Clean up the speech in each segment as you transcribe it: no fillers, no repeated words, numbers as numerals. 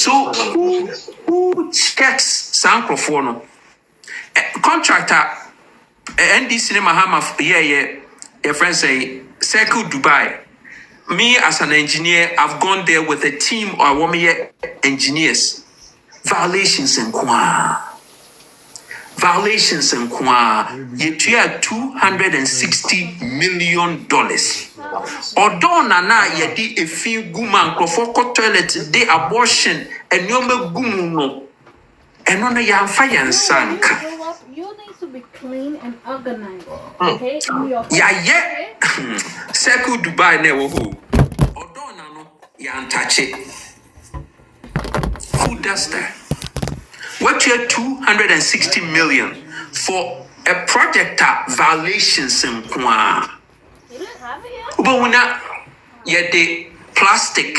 So who checks some microphone? Contractor ND Cinema Hammer, your friend say, Circle Dubai. Me as an engineer, I've gone there with a team or 1 year engineers. Violations and you had $260 million. Although Nana yedi a few guman crofoko toilet de abortion and yome gumuno and on a young fire and sank. You need to be clean and organized. Okay? Yeah. Circle Dubai never who. Although Nano, yan touch it. Who does that? What you 260 million for a project violations in Kwa. You don't have it yet? But when the plastic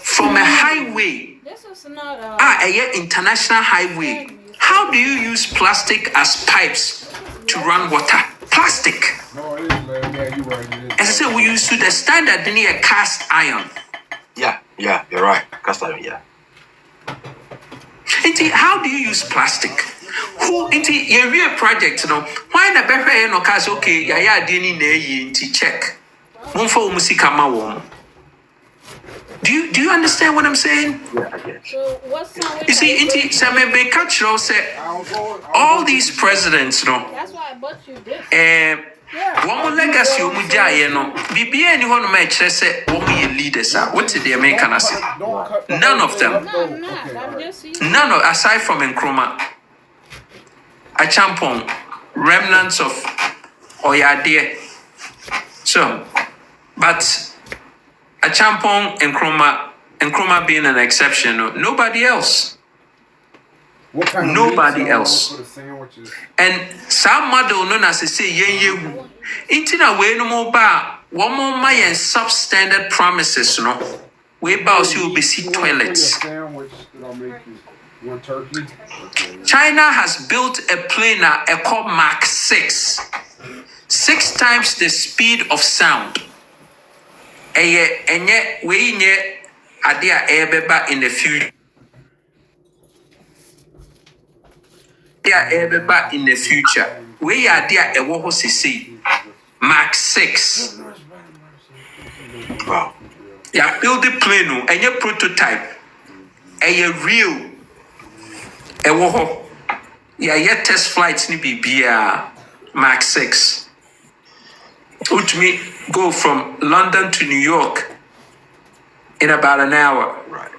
from a highway, This is not a international highway. How do you use plastic as pipes to run water? Plastic. No, it is, man. Yeah, you're right. It is. And so we use to the standard near cast iron. Yeah, you're right. Cast iron, yeah. How do you use plastic? Who your real project, why not better no cast okay, dini ne check. One for musikama wom. Do you understand what I'm saying? Yeah, I get So what's You see, some be catch say all these presidents, That's why I bought you this. one more legacy umujaye no. Bibia ni hono ma kire say one more leaders are. What did the American say? None of them. No, I'm not. I'm just saying. None of, aside from Nkrumah, a champion, remnants of Oyade. So, but a champion Nkrumah being an exception, nobody else. What kind of Nobody meat else. for the sandwiches? And some model known as say ye intina we no more ba one more my and substandard promises no we bows you will be see toilets. A sandwich that I'll make you. You want turkey? China has built a plane called Mach 6, 6 times the speed of sound. Enye we nye adia ebeba in the future. In the future, we are there. A what was he Mach 6. Wow. Yeah, build the plane and your prototype. A real. A woho. Yeah, test flights ni be Mach 6. Which me go from London to New York in about an hour. Right.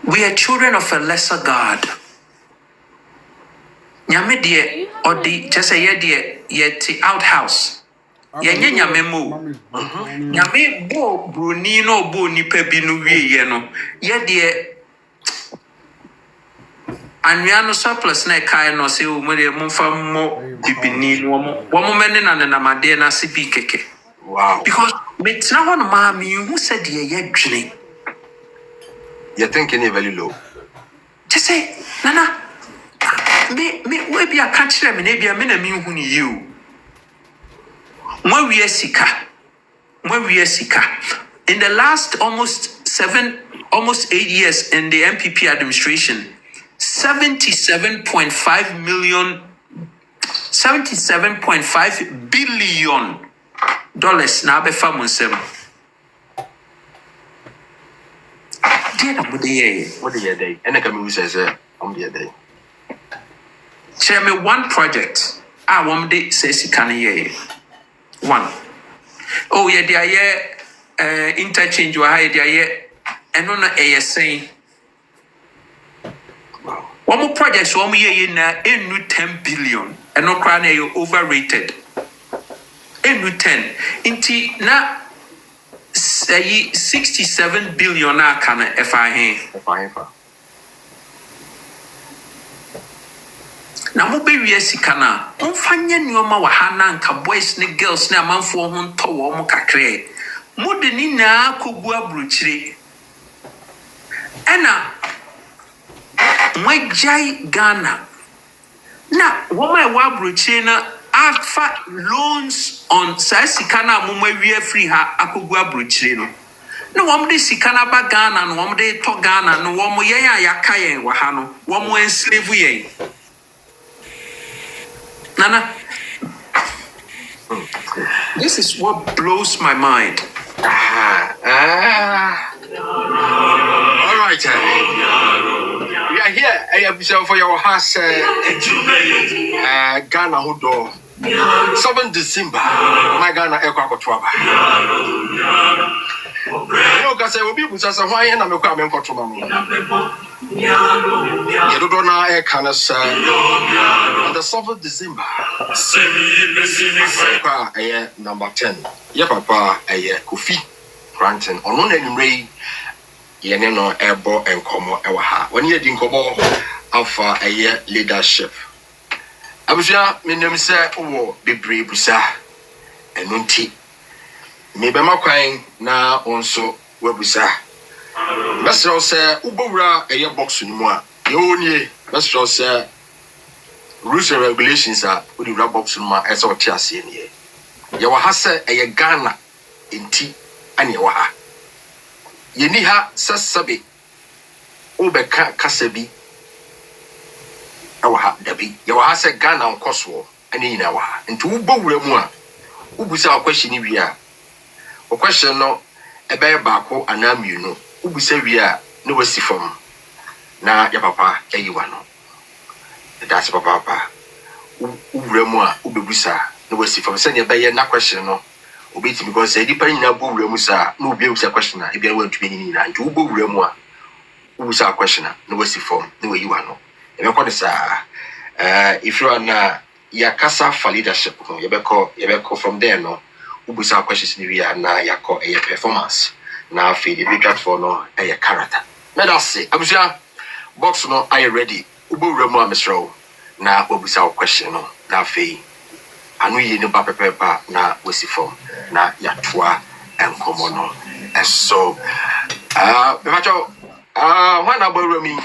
We are children of a lesser God. Nyame die odi just say ye outhouse. Ye nyame mo. Nyame bo bruni no bo nipa bi no wie ye no. Ye die anwea no surplus na kai no se o mo de momfa mo bibini no mo mene na namade na se bi keke. Wow. Because me tna ho no ma me hu said ye dwene. You're thinking it very low. Just say, Nana, me we be a catch them and be a men me who you. When we are sika. In the last almost 8 years in the MPP administration, 77.5 billion dollars na be famusem. What do you day? And I can use as a on the day. Share me one project. I want to say si can ye. One. Oh yeah, there interchange or high there ɛno no ɛyɛ sɛn wɔn projects wɔn yɛ na ɛnu 10 billion ɛno koraa na ɛyɛ overrated ɛnu 10 nti na 67 billion a aka no ɛfa he na mo bewie sika na momfa nyɛ nneɛma wɔ ha na nka boys ne girls ne amanfoɔ ho ntɔ wɔ mo kakra mo de ni na kogu aburokyire ɛna mwagyae Ghana na wɔn a ɛwɔ aburokyire na afa loans on saa sika na mo mawie free ha akogu aburokyire no na wɔn de sika na ba Ghana no wɔn de tɔ Ghana no wɔn yɛn a yaka yɛn wɔ ha no wɔn enslave yɛn Nana, this is what blows my mind. All right. We are here. I have for your house. Ghana Hudo. 7 December. My Ghana Equacotuaba. No, because I will be with us. Why am I coming for tomorrow? You don't know I can say on the 7th December. Number 10. Yeah, Papa, Kofi, Koranteng. On one end, Ray, no airbo and como ewaha. When you didn't come alpha a year leadership. I was ya, my name say, oh, be brave, sir, and nunti. Maybe my crying now also, where we say. Mr. say, Ubora a year box in moi. You only, Mr. say, rules and regulations are with the rub box in my as or Tiasi in here. You will have a year Ghana in tea and you are. Yeniha Sasabi Ubeka Kasabi. Our Debbie, you will have a Ghana on Coswell and in our and to Ubo Ubusa question if we are. O question no a bear bako and am you know. Ubusa we are no wasi from na ya papa eyiwano. That's papa. Uremua ubebusa no wasi from send your bear na question no. Obeti because say depending na bu uremusa no be ubusa question na e be want to be ni na nti ubo uremua ubusa question no wasi from no eyiwano. E be call sa if you are na yakasa for leadership no you be call from there no. Ubusa questions ni we are na yako a performance na feed the big for no a character. Let us say abusia box no are you ready? Ubu remo amesro na ubusa question no na fe anu yi ni ba pepepa na wesi form na yatoa enkomo no so befacho when about me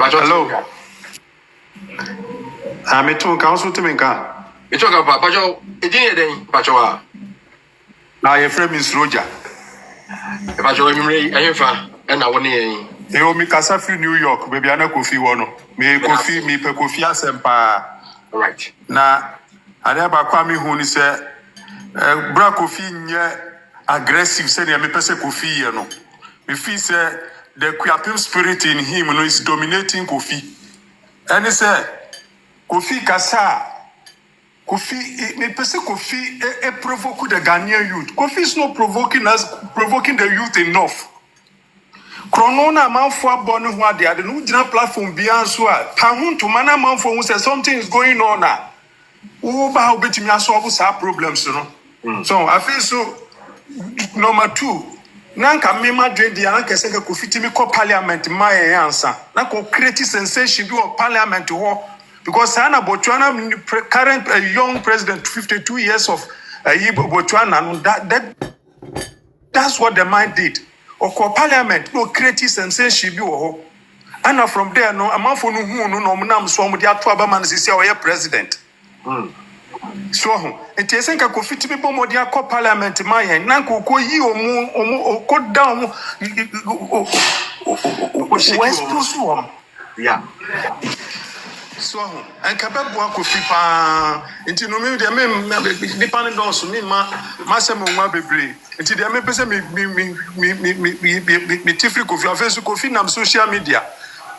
hello. Me too. Council to me can. You talk about Pajo. It didn't Pajoa. Now your friend is Roger. Pajo, I'm fan, and I want to. They owe me Casafi, New York. Maybe I know Kofi one. Me Kofi, me pe Kofi asempa. Right. Na, I never kwami who say, Bra Kofi nye aggressive. Say me pese Kofi you know. Me feel say the Kuyapim spirit in him is dominating Kofi. And he say. Kofi Kasa, Kofi, me person Kofi, provoke the Ghanaian youth. Kofi is not provoking the youth enough. Chronona man for born who are there, the new platform beyond Swa. Tahun to mana man for who says something is going on now. Uba how bet me solve our problems, you know. So I feel so. Number 2. Nanka mema dread the anka seka Kofi timi ko parliament my answer. Nanka create sensation be on parliament war. Because Hannah Botswana, current young president, 52 years of Botswana, that's what the man did. Or parliament, no creative sensation. And from there, no, a man for no, no, so with the Atwabaman is our president. So, it is a Kofi to be more than a parliament, my hand, Nanko, or cut down West. Yeah. So, and Kababwa Kofi pa into no me depending on so me masem nwa bebre into the me pese me tifri Kofi afenso Kofi na social media.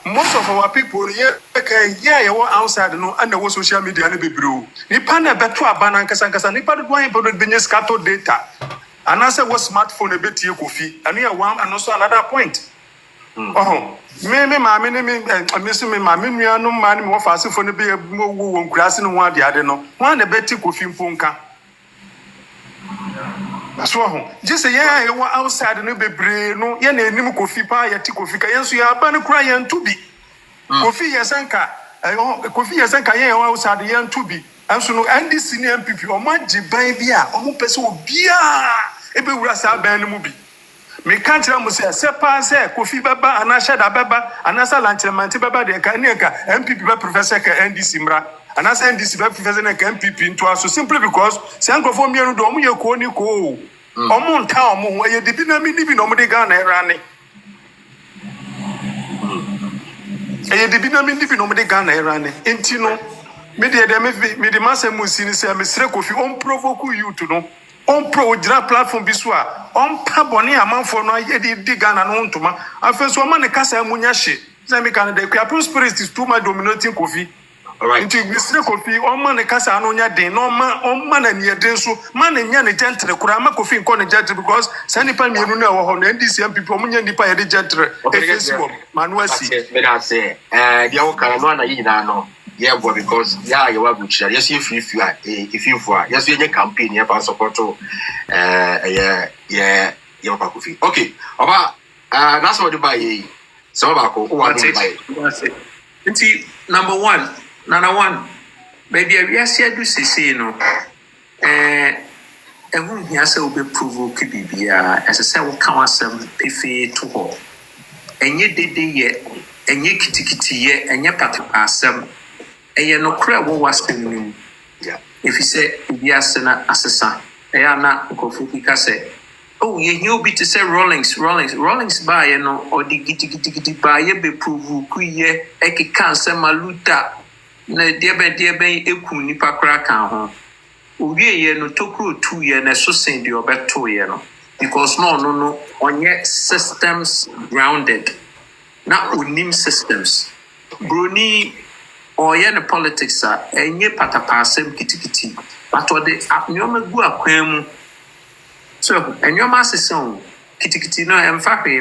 Most of our people here you were outside no and the social media na bebre o nipa na beto abana nkasa nkasa nipa do wan people benye scatter data And I said, what smartphone a bit Kofi? And here one and also another point. Oh, me, mammy, missing me, mammy, no man more fast for the be a more grass in one the other no. One a betty Kofi Punka. So, just a year you were outside and be brave, no, yen a new Kofi pie, a Tikofika, yes, you are banner crying to be. Kofi Yasanka, Kofi Yasanka, outside the young to be. And so, and this senior people, or my baby, or person will be a bit rasa band movie. Me can't tell me, say, Sepa, Kofi Baba, and I said a baba, and as a lanterman, Baba, the Kaneka, MPP Professor Andy Simra, and as Andy Simra Professor MPP into us, so simply because Sanko for me, and Domu, Koni Ko, or Montown, where you didn't mean nobody gun running. And you didn't mean nobody gun running. Intino, media, me the master Musini say, Mr. Kofi, on provoke you to know. On pro platform biswa on paboni amount for no dig and on to ma after so man kasa munyashi say can the prosperity is too much dominating Kofi. All right, into Mr. Kofi on man kasa anonya den no man on man and yet so man and yan gentle kurama Kofi ko gentle because sani pa me no ho no ndc people munya nipa ye gentle manuel si me da say dia wo kana no na yina no. Yeah, boy, because you are good. Yes, if you for yes, you campaign, you have support to your Kofi. Okay, about that's what you buy. So about number one, baby, we are here to see no. Who has to be provoked be as I said, will come some piffy to hold. And ye did ye, and ye kitty ye, and ye pat some. Eye no kra wo wasem yeah if you say biase na asesa na Kofi ka say oh ye hu bi to say rollings ba ye no or the giti ba ye be prove ku ye ekeka nsem maluta na de be eku nipa kra kan ho owie ye no tokro 2 ye na so sen de obeto ye no because no onye systems grounded na onim systems broni or yen politics are any patapasem kitty, but what the abnormal gu aquam. So, and your master song, kitty no, and fappy,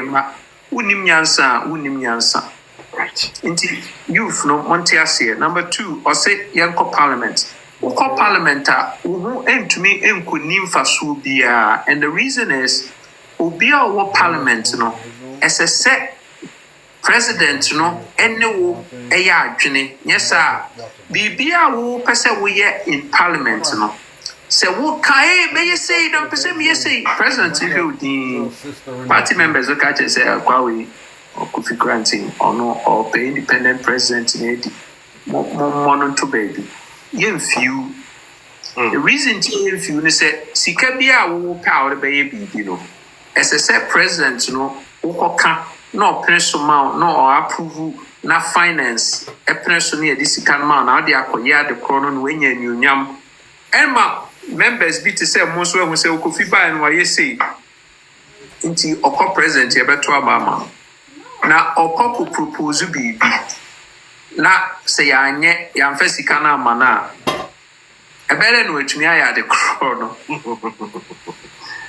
unim yansa. Right. Indeed, youth no Montiasia. Number 2, or say Yanko Parliament. Uko Parliament, who aim to me, and could nimfa subia. And the reason is, Ubia or Parliament, no, as a set. President no ene wo eya adwene yes sir bibia wo pese wo ye in parliament no se wo kai be you say don't pese me say president you the party members okay just say kwa we or Kofi Koranteng or no or the independent president in mo to baby you few the reason you few ne say sika bia wo power be bibi no as I said president no wo ka no personal no approve na finance e personal e this can man na dey akoya the chrono no wenya nyunyam emma members be to say mo so who say Kofi ba no ye say nti okọ president e beto abama na okọ propose bibi na say anye yamfa sika na amana e bere no atumi aya the chrono.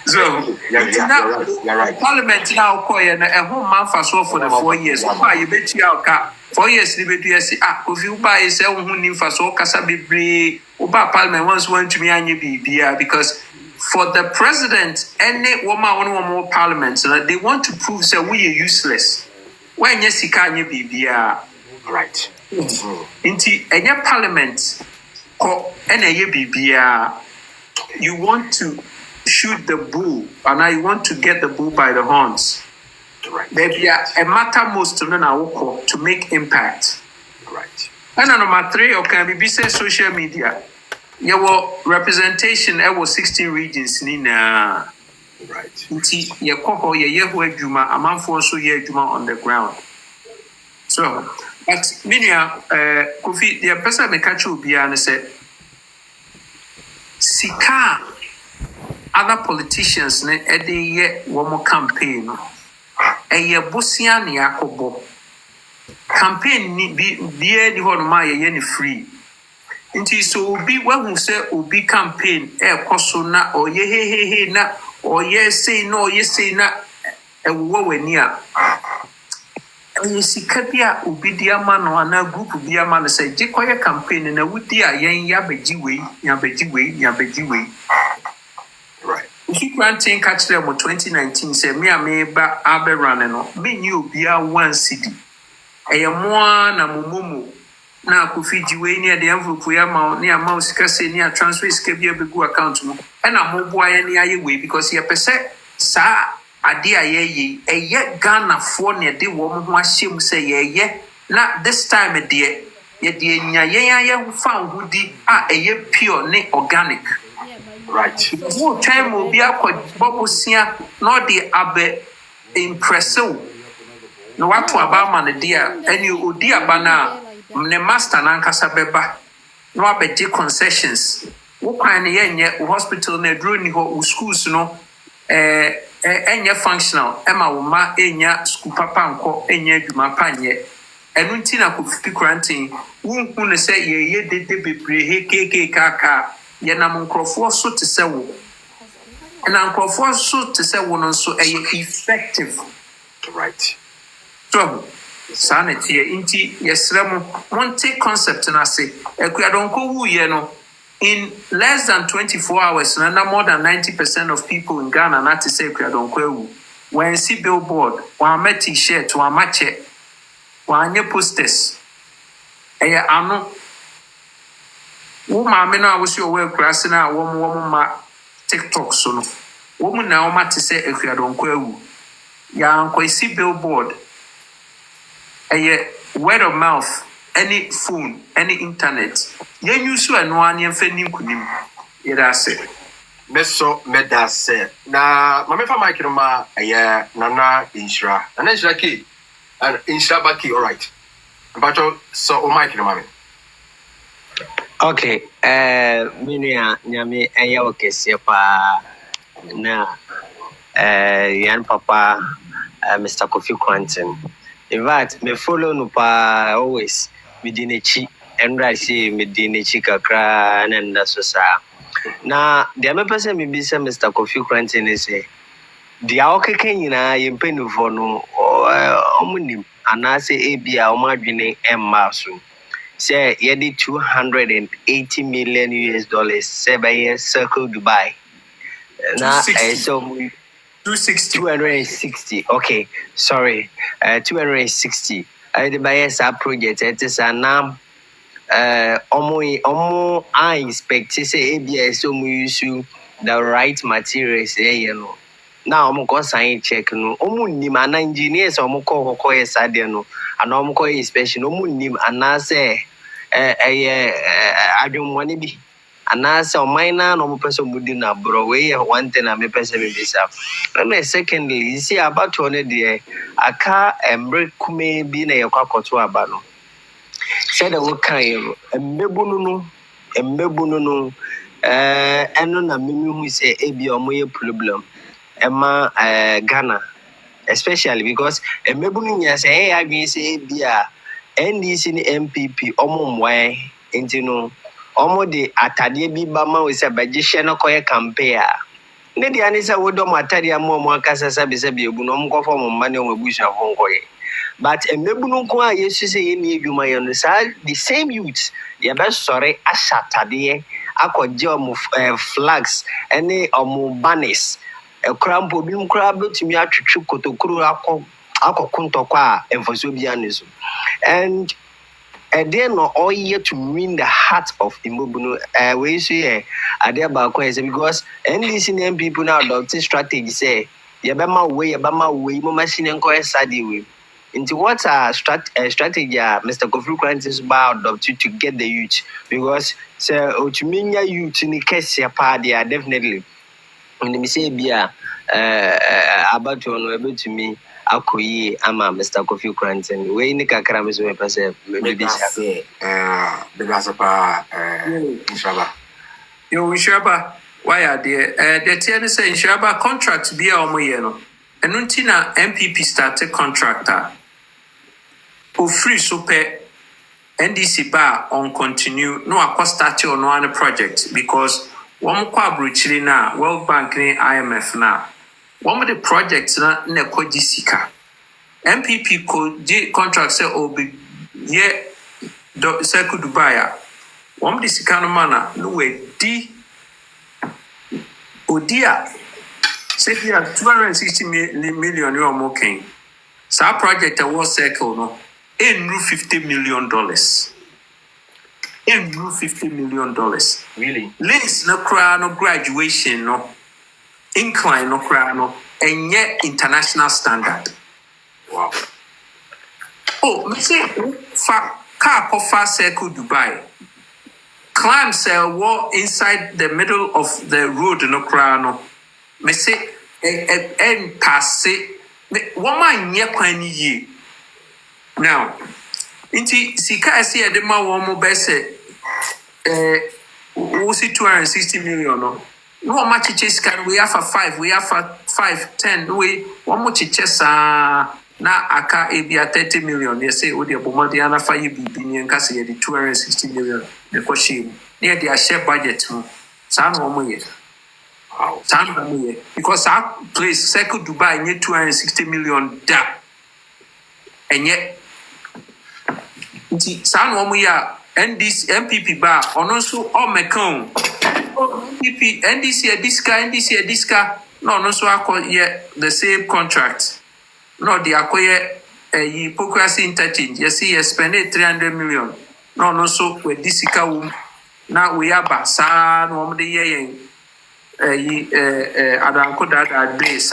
So, you're right. Parliament now call and a home man for so for the 4 years. Why you bet you out 4 years? If you buy yourself who for so Casabi, Uba Parliament once went to me and you because for the president, any woman or more parliaments, they want to prove that we are useless. When yes, you can't be right. Into any parliament, you want to shoot the bull, and I want to get the bull by the horns. Right. Maybe a matter most to make impact. Right. And number 3, okay, be say social media. Your representation was 16 regions Nina. Right. Your coho, your Juma, a month or so Juma on the ground. So, but Minia, Kofi, the person may catch you and said, Sika. Other politicians ne ede ye wo mo campaign eye bosia ne yakobo campaign ni bi ni ho no ma ye ni free nti so obi wahu se obi campaign e koso na oye hehehe na or yes say no yes say na ɛwɔ w'ani a ɛyɛ sika bi a obi di ama no ana group bi ama no sɛ gye kɔyɛ campaign na wodi a yɛn yabɛgye wei Right. Kofi Koranteng ka kyerɛ mo 2019 sɛ me a meba abɛrane no menyi obiara 1 cedi ɛyɛ moa na momomo na Kofi gye wei ne ɛde envelope ya ma ne ama wo sika sɛ ne a transfer sika bi abɛgu account mu ɛna moboa yɛ ne ayɛ wei because yɛpɛ sɛ saa ade a yɛyɛ ɛyɛ Ghanafoɔ ne ɛde wɔn ho ahyɛ mu sɛ yɛyɛ na this time deɛ yɛde anya yɛn ayɛ fa ho di a ɛyɛ pure ne organic. Right. Wo time obi akɔ bobosia na ɔde abɛ impressive na wato aba ma ne dia ɛne odi aba na ne master na nkasa bɛba na wabɛgye concessions wo kwan ne yɛnyɛ wo hospital na aduro ni hɔ wo schools no ɛnyɛ functional ɛma wo ma ɛnya school papa nkɔ ɛnya adwuma pa nyɛ ɛno nti na Kofi Koranteng wonhu ne sɛ yɛyɛ dede bebree he keke kaka yɛnam nkurɔfoɔ so te sɛ wo ɛna nkurɔfoɔ so te sɛ wo no nso ɛyɛ effective. Right. So saa na teɛ nti yɛsrɛ mo monte concept no ase akuadɔnkɔ wuyɛ no in less than 24 hours na more than 90% of people in Ghana na te sɛ akuadɔnkɔ awu wɔansi billboard wɔamma t-shirt wɔamma kyɛ wɔanyɛ posters ɛyɛ ano wo maame no a wosi ɔwɔ akurase no a wɔn ma TikTok so no wɔn na wɔn te sɛ akuadɔnkɔ awu yɛankɔsi billboard ɛyɛ word of mouth any phone any internet yɛn use ɛno a ne yɛmfa ni nkunim yɛda ase Meso medase na mame fa mic no ma ɛyɛ nana nhyira ke and nhyira baki all right but so o mic no ma me. Okay, minia nyame ɛyɛ okese pa na yan papa Mr. Kofi Koranteng. In fact, me follow no pa always midinechi and I see midinechi kakra and so sa. Na the other person me be say Mr. Kofi Koranteng is say the okeke nyina yempe for no omunim anase ebia omadwene emma so. Say yedi $280 million say by circle Dubai. Now so 260. Okay, sorry. 260. The buyers are project. It is a name. Omo I inspect say ABS so we use the right materials you know. Now omo go sign check no. Omo nim an engineers omo ko yesade no. And omo ko inspection omo nim anase adwumwane bi anase omaina no omo person mudi na bro we one thing am person be bisa. And secondly you see about one there aka embre kume bi na yakwakoto aba no. Said the work kind mbebunu no eno na mimi hu say ebi omo ye problem ema Ghana especially because mbebunu nya say hey agbe say ebi a NDC ni MPP omo mwae enti no omo de atade bi ba ma we say bagye no koye campaign ne de ani say wodom atade am omo akasa sabe ebu no omo kofo mo mane omo busha fo nkoye. But mbebunu nko a yesu say ni edwuma ye no sa the same youth ye be sore ashatade akogye omo flags ene omo banners ekrampo bi nkra betumi atwetwe kotokuru akokuntokwa enfoso bia neso. And then all year to win the heart of Imobunu. We say about because NDC name people now adopting strategy say yabama way machine and call study way. Into what strategy Mr. Kofi Koranteng is about to get the youth because say Otuminya youth in the case they are definitely when they say bia about to able to me akoyi ama Mr. Kofi Koranteng we ni kakra me so me pese maybe say pa inshallah yo insuraba why are there the tn say insuraba contract bia omo ye no eno nti na MPP started contractor o free so pe NDC ba on continue no akọ start on one project because wɔn kɔ aburokyire na World Bank ne IMF na wɔn de project na kɔgye sika MPP kɔgye contract sɛ obi yɛ Circle Dubai a wɔn de sika no ma na wɔadi odi a sɛ bi a 260 million yɛ wɔn kɛn saa project a wɔ Circle no ɛnru $50 million. $50 million. Really? Links no kura no graduation no incline no kura no enye international standard. Wow. Oh, me say fa car kofa Circle Dubai. Climb say war inside the middle of the road no kura no. Me say en passe woman nye kwan ni ye. Now, inti sika esi e de ma wo mo be say we see 260 million no much chiches can we have for 5 we have for 5 10 we one more chiches na aka ebia 30 million they say o de bomodi ana fa ye bibi ni nka say the 260 million the question near their share budget mo sa no mo ye wow sa no mo ye because our place Circle Dubai nye 260 million da enye nti sa no mo ya NDC MPP ba ono so o mekan MPP NDC diska no ono so akoye the same contract no the akoye hypocrisy interchange you see you spend 300 million no ono so we disika wo na we aba sa no mo de ye adanko dada base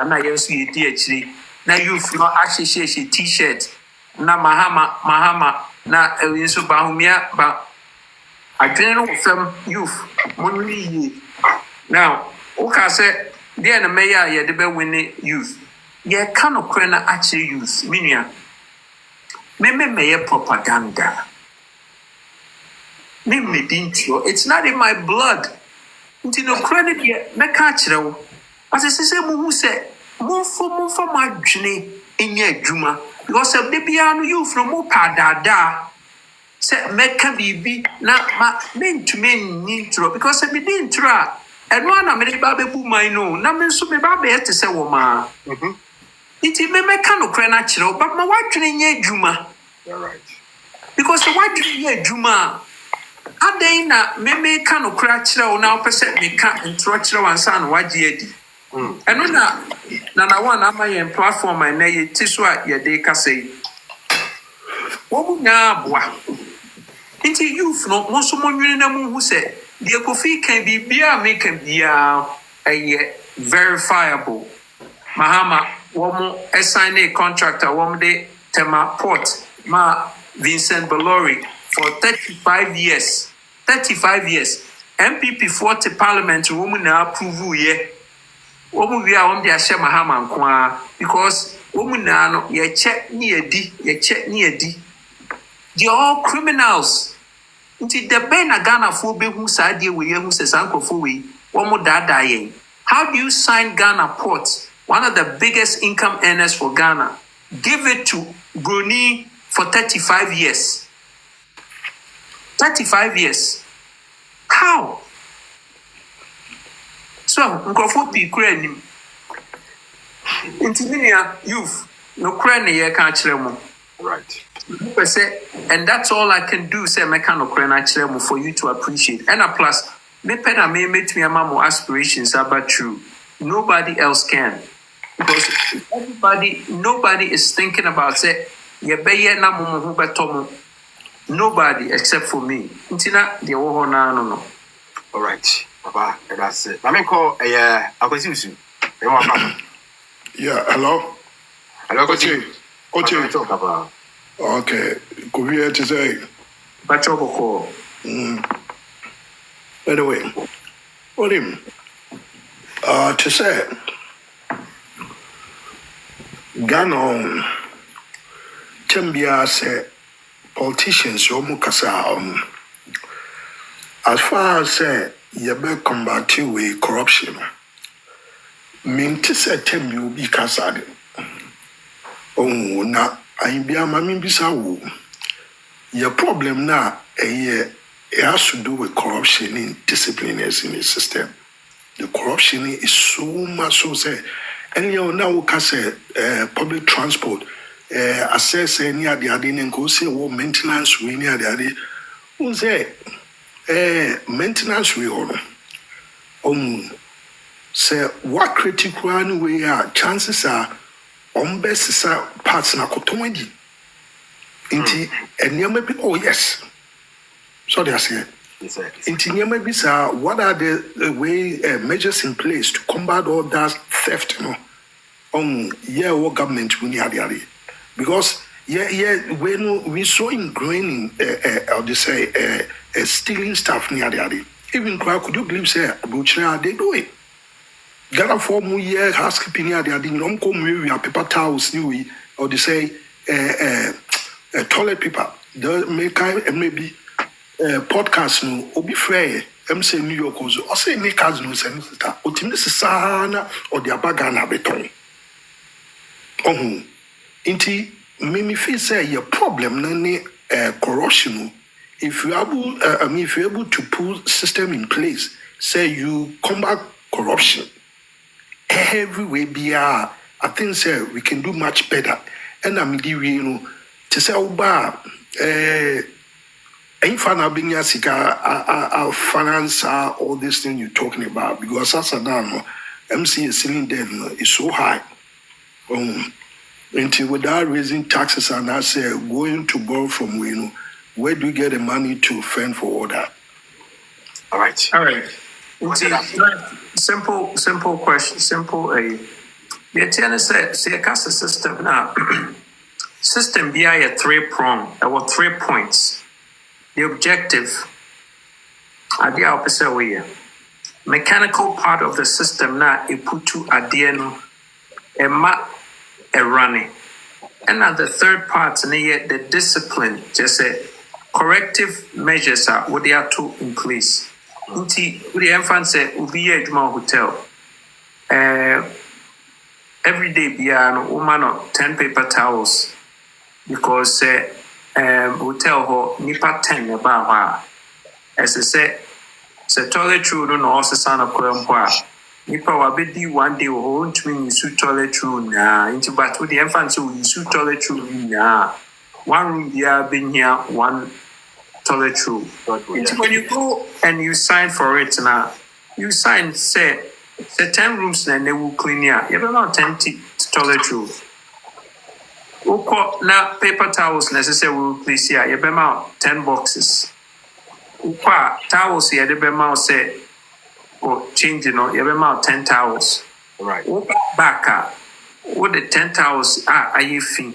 na yesu ye di akiri na youth no ahyehyehye t-shirt na mahama na so bahumia ba adwene no fam youth monly ye now oka say there na meya ye de be win youth ye kan okre na actually youth minua me propaganda me dintio it's not in my blood nti no credit ye me ka kire wo ase se mu hu se mo fo madwene enya adwuma because of the piano you from Padada said Mecca bibi na ma meant to mean intro because I didn't try and one I made baby boom I know na men so me baby to say woman it me no crenatural but my wife ye juma You're right. because the wife ye juma ade na me no crenatural now percent me can intro one son what ye di eno na one ama ye platform na ye tiso a ye de ka sei wo bu na boa nti youth no mo so mo nwene na mu hu se de Kofi kan bibia me kan bia verifiable mahama wo mo assign a contractor wo mo de tema port ma Vincent Bellori for 35 years MPP 40 parliament wo mu na approve ye omu wi a won dia hye mahama nko a because omu na no ye che ni edi they all criminals nti the ben na Ghana fo behu saa de we yehu se sankofo we womu dada yen how do you sign Ghana port one of the biggest income earners for Ghana give it to Bruni for 35 years how so nkofo pi kura nim intiminia youth no kura ne ye ka kire mo Right. And that's all I can do say me ka no kura na kire mo for you to appreciate and a plus me pena me met me amamo aspirations about true nobody else can because nobody is thinking about say ye beye na mo ho beto nobody except for me ntina de wo ho na no All right. Papa, that's it. I mean, call a acquisition. Yeah, hello. Hello, Oche. Talk about. Okay, could we to say? Bachoboko. Anyway, what him? To say, Ghana, Chambia say politicians yomu kasa as far as say you be combating with corruption. Mean to say tem you be kasa. Oh na I be a mami bisa wo. Your problem na it has to do with corruption in disciplinaries in the system. The corruption is so much so say, and you know now we can say public transport, assess any of the other and go say what maintenance we need the other. We say maintenance we own. Say what critical way are chances are on best parts na kotomadi. Inti and maybe oh yes. So they say. Inti what are the way measures in place to combat all that theft? You know, what government we need because when we so ingrained in how they say stealing stuff near the even could you believe say butcher they do it. Gather for more year housekeeping near the don't come we are paper towels new or they say toilet paper. The make maybe podcast no obi frɛ say New York or say makers no say nita otimi sana or the abaga na beton inti me feel say your problem na ne corruption if you able if you're able to put system in place say you combat corruption everywhere I think say we can do much better and I'm you know to say oba Infana Sika finance all this thing you're talking about because as a now MC cylinder is so high. Until without raising taxes and I say going to borrow from where do you get the money to fend for all that? All right. Simple question. Simple a. The tenant said, "See, a cast system now. System be a 3-prong. There were 3 points. The objective, idea opposite way. Mechanical part of the system now it put to adeno a running. And now the third part, the discipline, just say corrective measures are what they are to in place. The infant say Ubi Ejuma Hotel. Every day be an woman 10 paper towels because hotel ho nipa 10 about as I say toilet roll no also son of Korampo nipa wabedi one day ho ntumi use toilet roll na into but with the infant so use toilet roll na one room there been here one toilet roll into when you go and you sign for it now you sign say 10 rooms and they will clean here you don't know 10 toilet roll. Now paper towels necessary will replace here. You better out 10 boxes. Towels here, the better say or change you better out 10 towels. Right. Back what the 10 towels are you fin?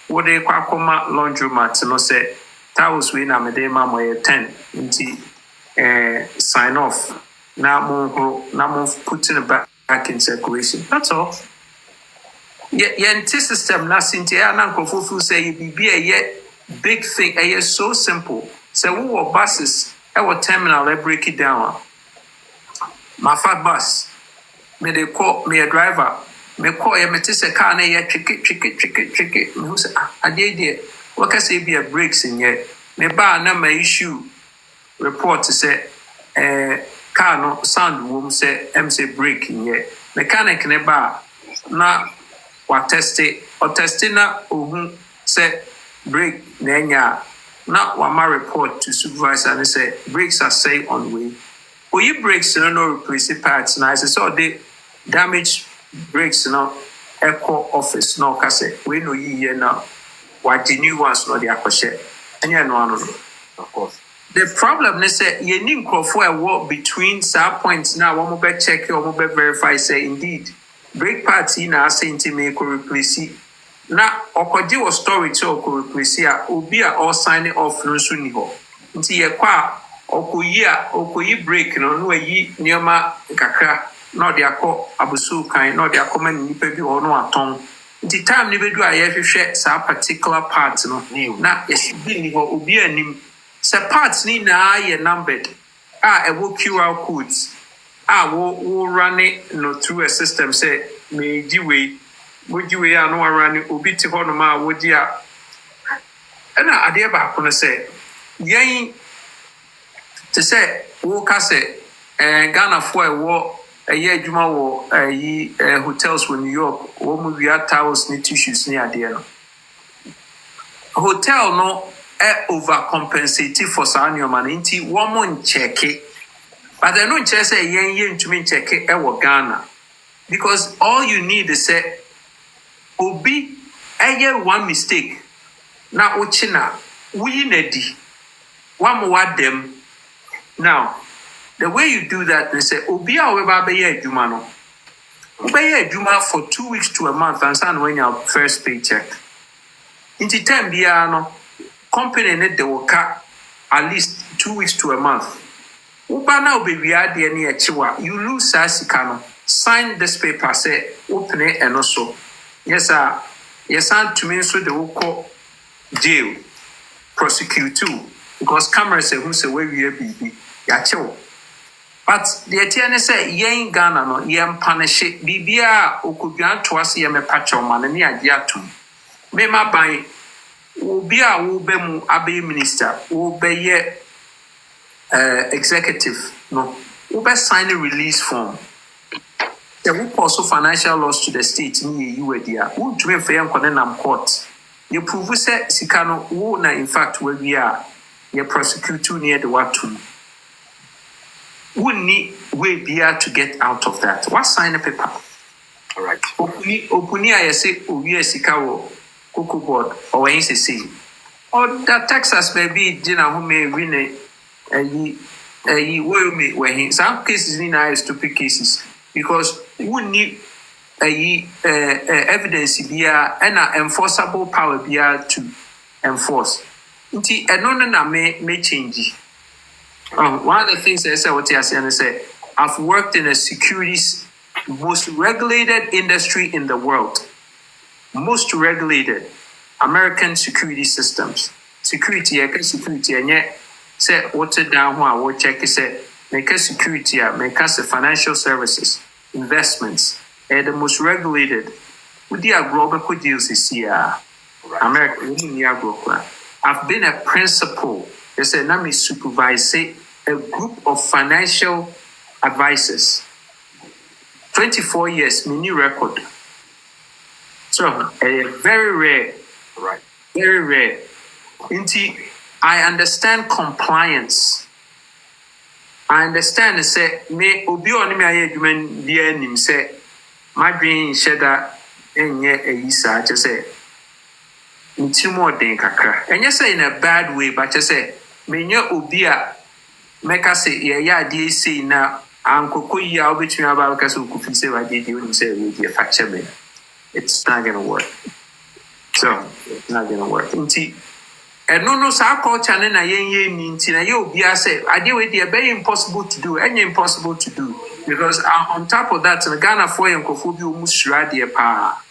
What they call laundry mats no say towels we na me de mama 10 into sign off. Now putting it back in circulation. That's all. Yeah, system na Cynthia na Kofi say you be a big thing. A so simple. So we were buses. Our terminal. Let's break it down. My fat bus. Me they call me a driver. Me call you. Me tell say car na ye trick it. Me say I did. What can say be a brakes in here? Me ba na my issue report to say car no sound wom say MC brake in here. Mechanic ne ba na wa testing na ohun say brake na nya na wa ma report to supervisor and say brakes are say on way. You brakes no replace parts na so they damage brakes no echo office no ka say we no yi na wa the new ones no dey akoshe anya no Of course. The problem is that you need for a walk between some points now. One more check or more verify say indeed brake parts in our saying to make replace it. Now, Okoji was story to replace here. Ubia all signing off no soon ho. Until ye qua Okoyi break no ye nearma kakra. Not the ako abusu kind, not the common nipebi or no aton. The time never do I ever share some particular parts no. Now, yes, Ubia nim. Se parts ni na ye numbered. A wo QR codes. Wo run it no through a system say me di way. Would you no run it obi ti ho no ma wo di a. Na ade ba ko no say Yen to say woka say Ghana for a war a year juma wo hotels in New York wo mu wia towels ni tissues ni ade no hotel no overcompensate for sanyo man nti wo mo ncheke but I don't just say yen to me check e wo Ghana because all you need is say obi one mistake na ochina we nedi one more them now the way you do that they say obi a we ba be adwuma no we be adwuma for 2 weeks to a month and san when your first paycheck inti time bia no company ne de will cut at least 2 weeks to a month uba na obewi ade ne echiwa you lose asika no sign this paper say open it and also yes sir yes and to me so they will call jail prosecute too because cameras say who say where we be ya chill but the TN say yen Ghana no yen punish bibia okudwan to ase ye me pacho man ne ade atum me ma ban obi a wo be mu abe minister wo be ye executive no wo be sign a release form the who also financial loss to the state ni you were there who to me fair nkone nam court you prove say sika no wo na in fact we are ye prosecute near the watum wouldn't we be able to get out of that? What sign a paper? All right. Opuni I say we sika wo cocoa board or when say or that Texas maybe dinner who may win a will me where he some cases in are stupid cases because we need evidence be and enforceable power be to enforce. Nti eno na may change. One of the things I said, what I say, I've worked in a securities most regulated industry in the world. Most regulated American security systems. Security, and yet say water down who I will check say make a security, make us a financial services, investments, and the most regulated. With the global deals is here. America, I've been a principal. They say, let me supervise a group of financial advisors. 24 years, mini record. So, very rare. Right. Very rare. Inti, I understand compliance. I understand, say, me, obi on me, I human being, say, my dream, shedda, and yet a isa, just say, into more than kakra. And you say in a bad way, but you say, Menya Obia make us say, yeah, dear say now, Uncle Kuya, which you about because Kofi say, I did you say, with your facture me. It's not going to work. So, it's not going to work. And no, so I call China, and ye mean, Tina, you'll be, I say, I deal with the very impossible to do, and impossible to do. Because on top of that, in Ghana for and Kofi almost ready a pa.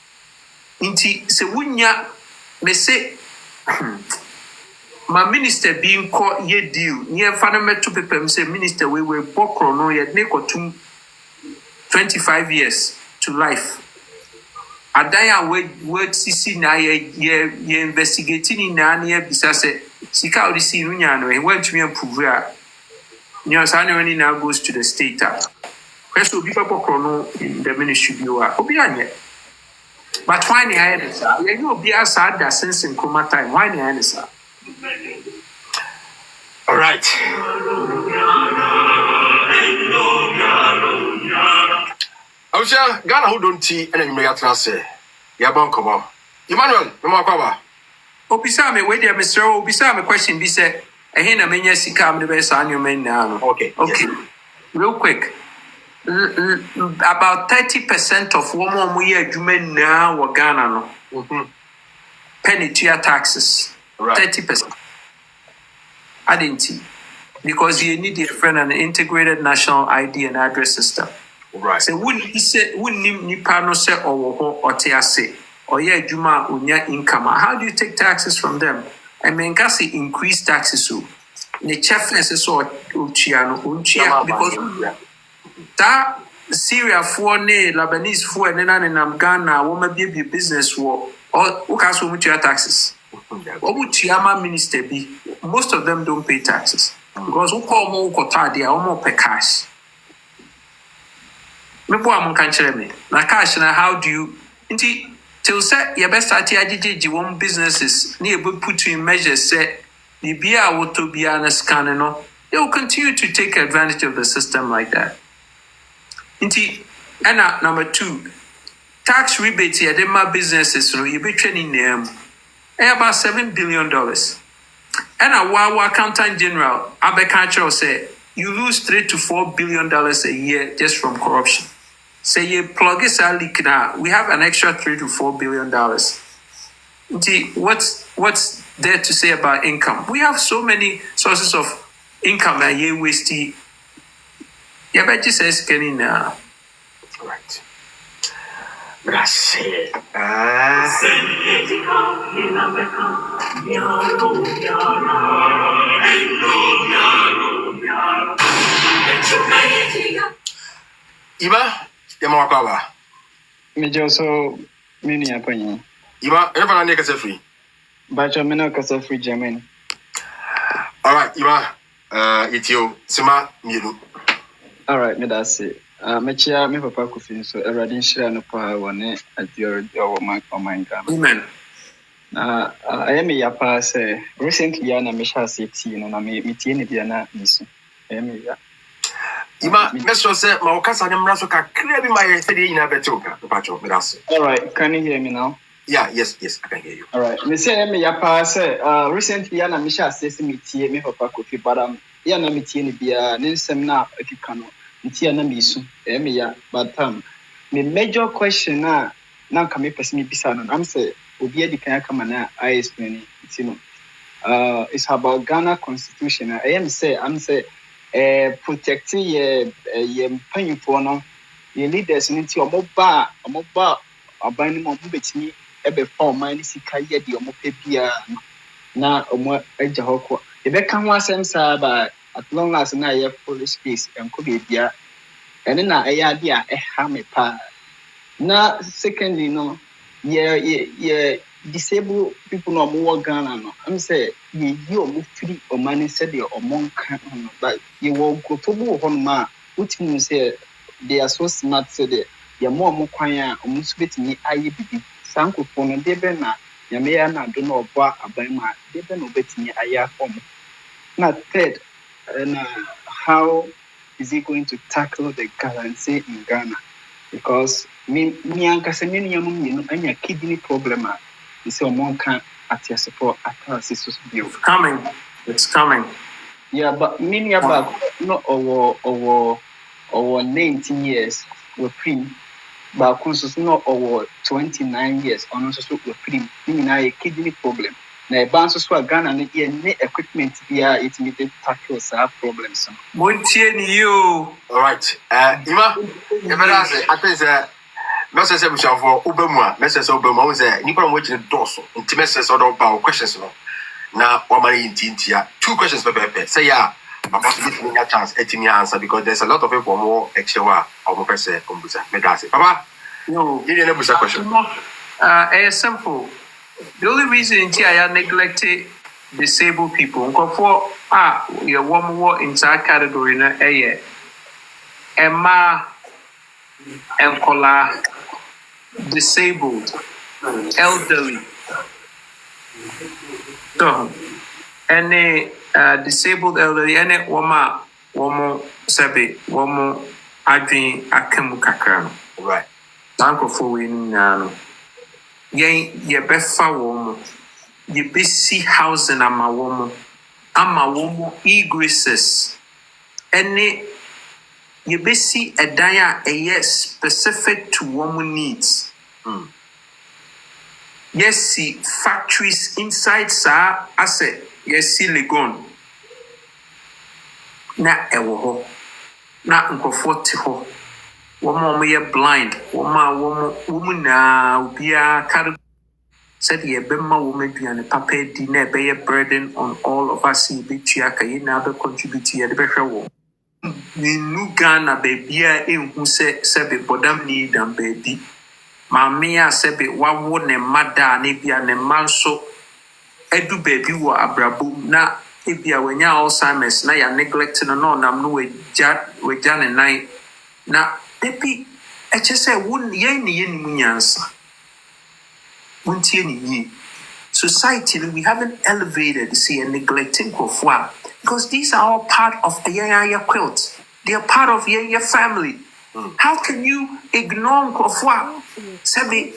Inti, se wunya, me say, my minister being called ye deal near Faname to people say minister we were bokro no yet neko 25 years to life. Adaya word CC na ye investigating in na bisa say sika odi si nunya no he went to me improve ya. Nyo sane now goes to the state. First will be bokro no in the ministry you are. Obi anye. But why ni I this? You be aside that since in Kuma time. Why ni I this? All right. I was Ghana who don't see any me say. Yabon come on. Emmanuel, no more cover. Obisa me wait there, Mr. Obisa me question be say na menya sika am the best on your men now. Okay. Okay. Yes. Real quick. About 30% of women we are human now or Ghana no. Mm-hmm. Penny to your taxes. Right. 30%. I didn't see. Because you need a friend an integrated national ID and address system. Right. So wouldn't nipa no say or tease or yeah juma unya income. How do you take taxes from them? I mean kasi increase taxes so the chefness is so uchiano because that Syria for ne Lebanese for and then Ghana woman be business war or ukaso mutia taxes. What would Chiama minister be? most of them don't pay taxes because who call more kotadi or more per cash. Me boy am kan chere me. Na cash na how do you nti till say your best start agigi one businesses na you put in measures say the bia woto bia na scan no they will continue to take advantage of the system like that. Nti and number 2 tax rebate here dem ma businesses no you be training them about $7 billion. And our accountant general Abeka say you lose $3 to $4 billion a year just from corruption. Say you plug this leak now, we have an extra $3 to $4 billion. What's there to say about income? We have so many sources of income that you waste. Yeah, but just says getting Right. That's it. Iba, yama wakaba. Major so many upon Iba, ever na neka free. but I'm not a free German. All right, Iba, itio sima miru. All right, me that's it. Mechia, me papa Kofi, so a radin share no power one at your my Amen. I am a yapa say recently, Anna Misha 16 and I may meet any Diana Miss. Iba, Mr. say, Maukasa and Rasoka, clearly my city in a betoka, the patch of Midas. All right, can you hear me now? Yeah, yes, I can hear you. All right, me say me yapa say recently Anna Misha says me papa Kofi, but Yana meeting Bia, Ninsem na Ekikano. Ntia na misu ya but me major question na kame person bisa no am say obi edi kan aka na I explain it you know it's about Ghana constitution I am say protect ye mpanyimfo no ye leaders ni ti omoba aban ni mo betimi ebe fa oman ni sika ye de omope bia na omo agya hoko e be kan ho asem sa ba at long as na ye police space and could be there and na idea ha me pa na secondly no ye disabled people no more Ghana no I'm say ye omo free o money said the omonka no but ye wo go to bo ho ma utimi say they are so smart so they ye mo kwan a omo so betimi aye bibi sankofo no de be na ye me ya na do no obo aban ma de be no betimi aye afom na third and how is he going to tackle the guarantee in Ghana? Because me ankasa me nyamu anya kidney problem you say one can at your support at It's coming. Yeah, but me about no over 19 years we pre but also no over 29 years on also we pre me a kidney problem. Na banso so Ghana na ye equipment bia it me dey tackle some problems. Montie ni you. All right. Ima, I think message say for Obama, message Obama was there. Nipa mo chine doso. Nti message odo ba questions no. Na o mari intintia. 2 questions per. Say yeah. I'm going to give me a chance to answer because there's a lot of people more extra or more person computer. Me that's it. Papa, No. you didn't have a question. It's simple. The only reason I neglected disabled people, for your one more in that category na Emma and Kola disabled, elderly. So any disabled elderly, any woman sabi, woman adwin akemu kakra. Right. Uncle for winning. Ye befa woman, ye besi housing ama woman egresses, any ye besi a daya a yes specific to woman needs. Yes, see factories inside sa asset, yes, see legon. Na ewo na nkofoti ho. Woman ye blind, woman na ubia card said ye bema woman be an papa dinner be a burden on all of us in Bichiaka in other contribute here the better one. Ni nu Ghana baby in who say sebe bodam need and baby. Mamia sebe wa wo ne mada ne bia ne manso edu baby wa abrabu na ebia wenya Alzheimer's na ya neglect no nam no weja ne nan na epi eche say won yen ne yen mu nyansa wontie ne yi society we haven't elevated see and neglecting kofwa because these are all part of a quilt. They are part of your family. How can you ignore kofwa say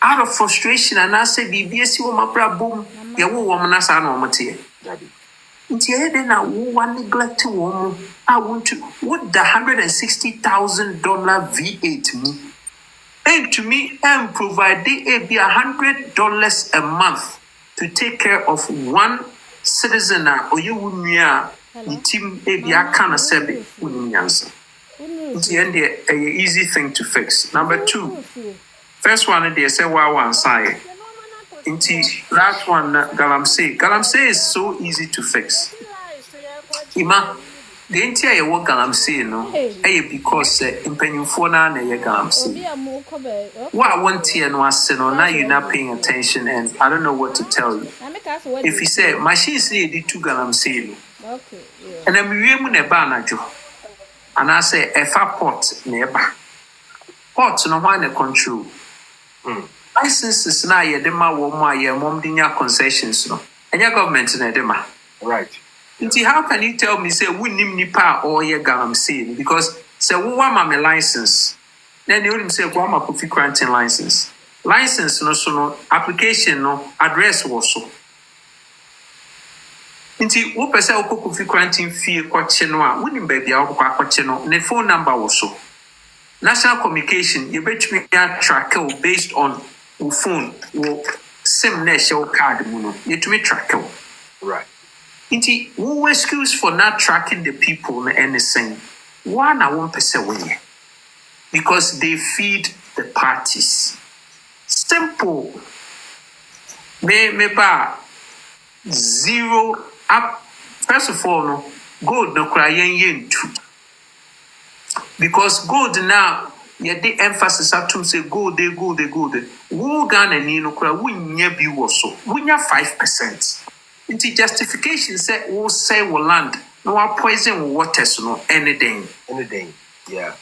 out of frustration and I say BBS woman bra boom ya wo woman asa na omote nti ede na wo neglect woman I want to what the $160,000 V8 mu and to me and provide it be $100 a month to take care of one citizen or you unya team be kind of sebe unyansa. It's the easy thing to fix. Number two, first one they say one side. Last one galamsey is so easy to fix. Ima the entire work galamsey no because impenyufo na ye galamsey. What I want here no now you're not paying attention and I don't know what to tell you. If you say machine say the two galamsey okay, and then we mu ne ba na jo. And I say a pot nearby. Pot no one control. Licenses na ye dema woman ye mom dinya concessions no. And your government na dema. Right. How can you tell me say we nim nipa or ye galamsey because say we want my license. Then you say go ma Kofi Koranteng license. License no so no application no address was so. Inti wo pese wo Kofi Koranteng fie kwache no a wonim ba bia wo kwache no ne phone number wo so national communication you betumi track based on wo phone wo sim na show card mu no you to track right inti wo excuse for not tracking the people and anything one I won't pese we because they feed the parties simple me ba zero up. First of all, no gold no cry yen too. Because gold now, the emphasis at to say gold. Wo Ghana ni no cry wunya bi woso. Wunya 5%. Inti justification say wo say wo land no wa poison waters no anything. Yeah.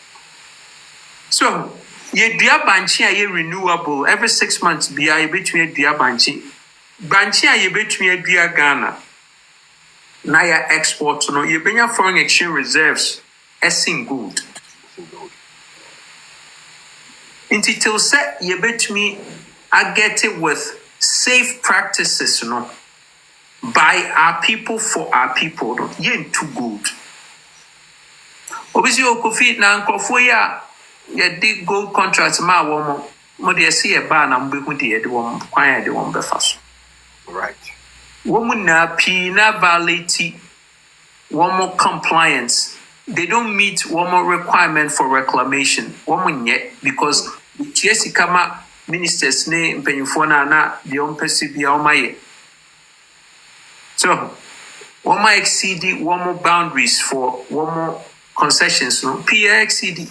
So ye dua banchi a ye renewable every 6 months bia ye betumi dua banchi. Banchi a ye betumi dua Ghana. Na ya export no you bring your foreign exchange reserves essing good. Until set you bet me I get it with safe practices no by our people for our people no yen too good. Obviously Kofi na nkofo ya dig gold contracts ma wo mo de see e ba na mbehu de de wo kwan de wo befa so. Right. Woman na pina validity one more compliance. They don't meet one more requirement for reclamation. Woman yet because Jesse Kama ministers ne mpenyufona na the ompesi bia omaye. So one more exceed one more boundaries for one more concessions no PXCD.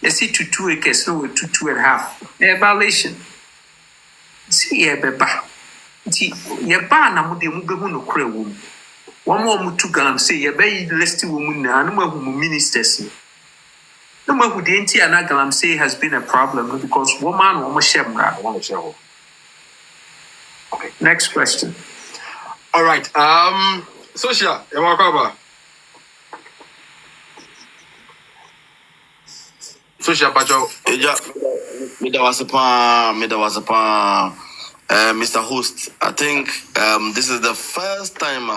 You see to 2 acres no to 2.5. A violation. See ye beba. Nti ye ba na mo de mo behu no kra wo one more mu tu galamsey ye be list wo mu na no mahu mu ministers no mahu de nti ana galamsey has been a problem because woman wo mo shemra okay next question. All right, social e wa kwa social pacho eja me da was pa Mr. Host, I think this is the first time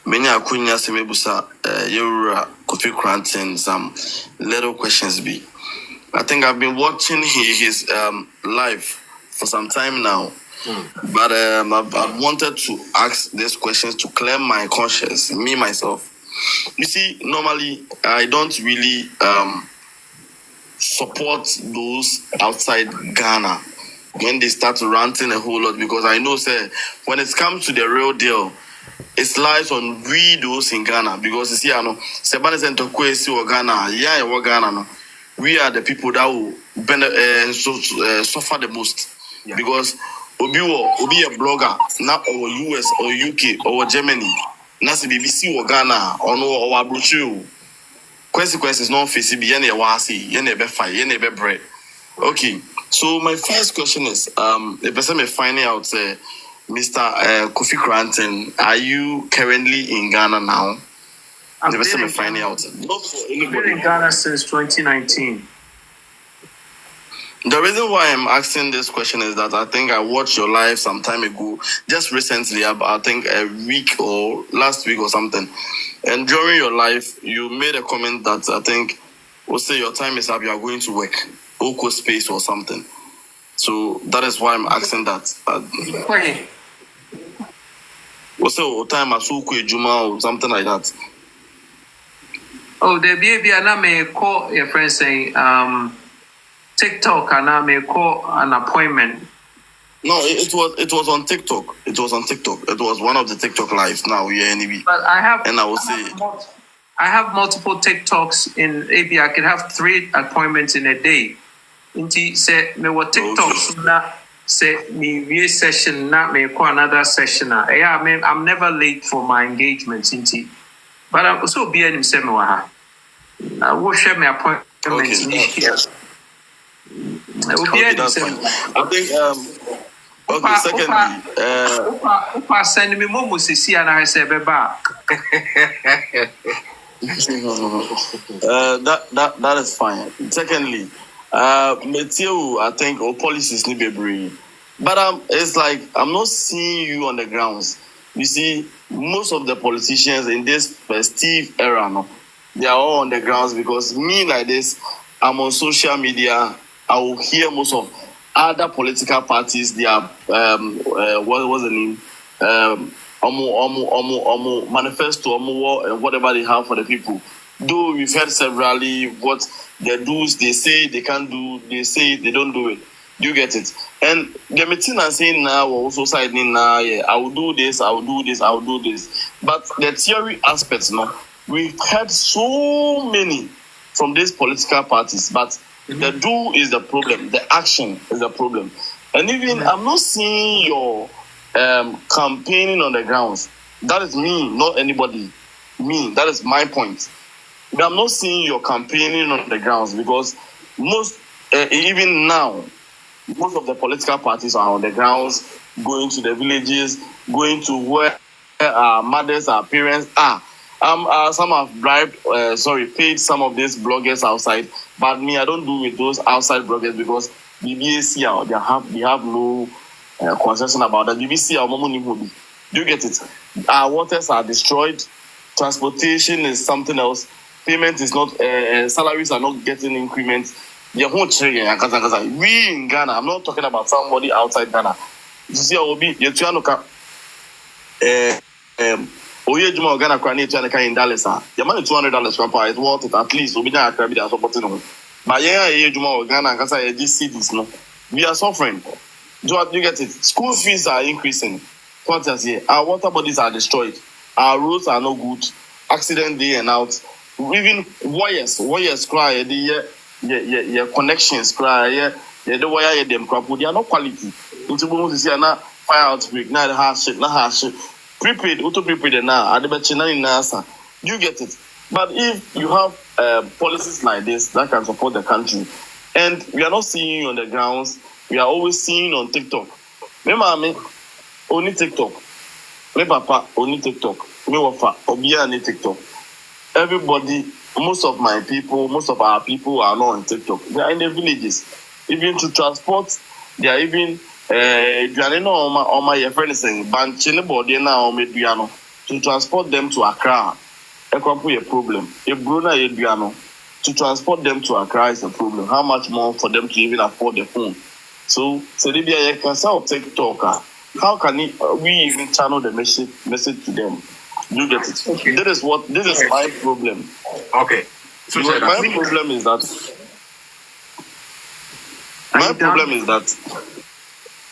many akunya semebusa Yura Kofi Koranteng some little questions be. I think I've been watching his live for some time now, but I've wanted to ask these questions to clear my conscience, me myself. You see, normally I don't really support those outside Ghana when they start ranting a whole lot because I know say when it comes to the real deal, it lies on we those in Ghana because you see, I know Sebane Center Kwesi or Ghana, yeah, or Ghana, no, we are the people that will suffer the most because Obi a blogger now or US or UK or Germany Nasi BBC or Ghana or no or Abruchu. Consequences non face be any wasi, any be fire, any be bread. Okay, so my first question is the person may finding out Mr. Kofi Koranteng, are you currently in Ghana now? I've The person may been finding out. Not for in anybody. Ghana since 2019. The reason why I'm asking this question is that I think I watched your live some time ago, just recently, I think a week or last week or something. And during your life, you made a comment that I think will say your time is up, you are going to work, Oko space or something. So that is why I'm asking that. Okay. Will say your time as Oko Juma or something like that. Oh, the baby, and I may call your friend saying, TikTok, and I may call an appointment. No, it was on TikTok. It was on TikTok. It was one of the TikTok lives now. Yeah, anyway. But I have, and I will say, I have multiple TikToks in AB. I can have 3 appointments in a day. Inti say me what TikToks na say me session na me call another session. Yeah, I mean I'm never late for my engagements. Inti, but I'm also be any say me wa. I will share my appointments. Okay, that's fine. I think okay, secondly, Upa send me more musisi and I say beba. That is fine. Secondly, Matthew, I think our policies need to be brave. But it's like I'm not seeing you on the grounds. You see, most of the politicians in this festive era, no, they are all on the grounds because me like this, I'm on social media. I will hear most of other political parties. They are what was the name? Manifesto, whatever they have for the people. Though we've heard severally what they do, they say they can't do, they say they don't do it. Do you get it? And the meeting are saying now, also siding now, yeah, I will do this, I will do this, I will do this. But the theory aspects, no, we've heard so many from these political parties, but the do is the problem, the action is the problem. And even I'm not seeing your campaigning on the grounds. That is me, not anybody. Me, that is my point. But I'm not seeing your campaigning on the grounds because most, even now, most of the political parties are on the grounds, going to the villages, going to where our mothers, our parents are. Some have paid some of these bloggers outside, but me, I don't do with those outside bloggers because BBAC, they have no concession about that. BBC, do you get it? Our waters are destroyed. Transportation is something else. Payment is not. Salaries are not getting increments. We in Ghana, I'm not talking about somebody outside Ghana. You see, I will be Oye Juma Ghana Krani in Dallas. Your money $200 grandpa is worth it at least. We don't have to supporting them. But yeah, Juma Ghana because I just see this. No, we are suffering. Do you get it? School fees are increasing. Our water bodies are destroyed. Our roads are not good. Accident day and out. Even wires cry. The connections cry. The wire them crap. They are not quality. Into bones is now fire outbreak. Now harsh. Prepaid, auto prepaid now. Do you get it? But if you have policies like this that can support the country, and we are not seeing you on the grounds, we are always seeing on TikTok. Me mama, only TikTok. Me papa, only TikTok. Me wafa, obia only TikTok. Everybody, most of my people, most of our people are not on TikTok. They are in the villages. Even to transport, they are even my friend is saying, to transport them to Accra. A problem. If Bruna to transport them to Accra is a problem. How much more for them to even afford the phone? So Libya can sell TikTok. How can we even channel the message to them? You get it? Okay. This is my problem. Okay. So my problem is that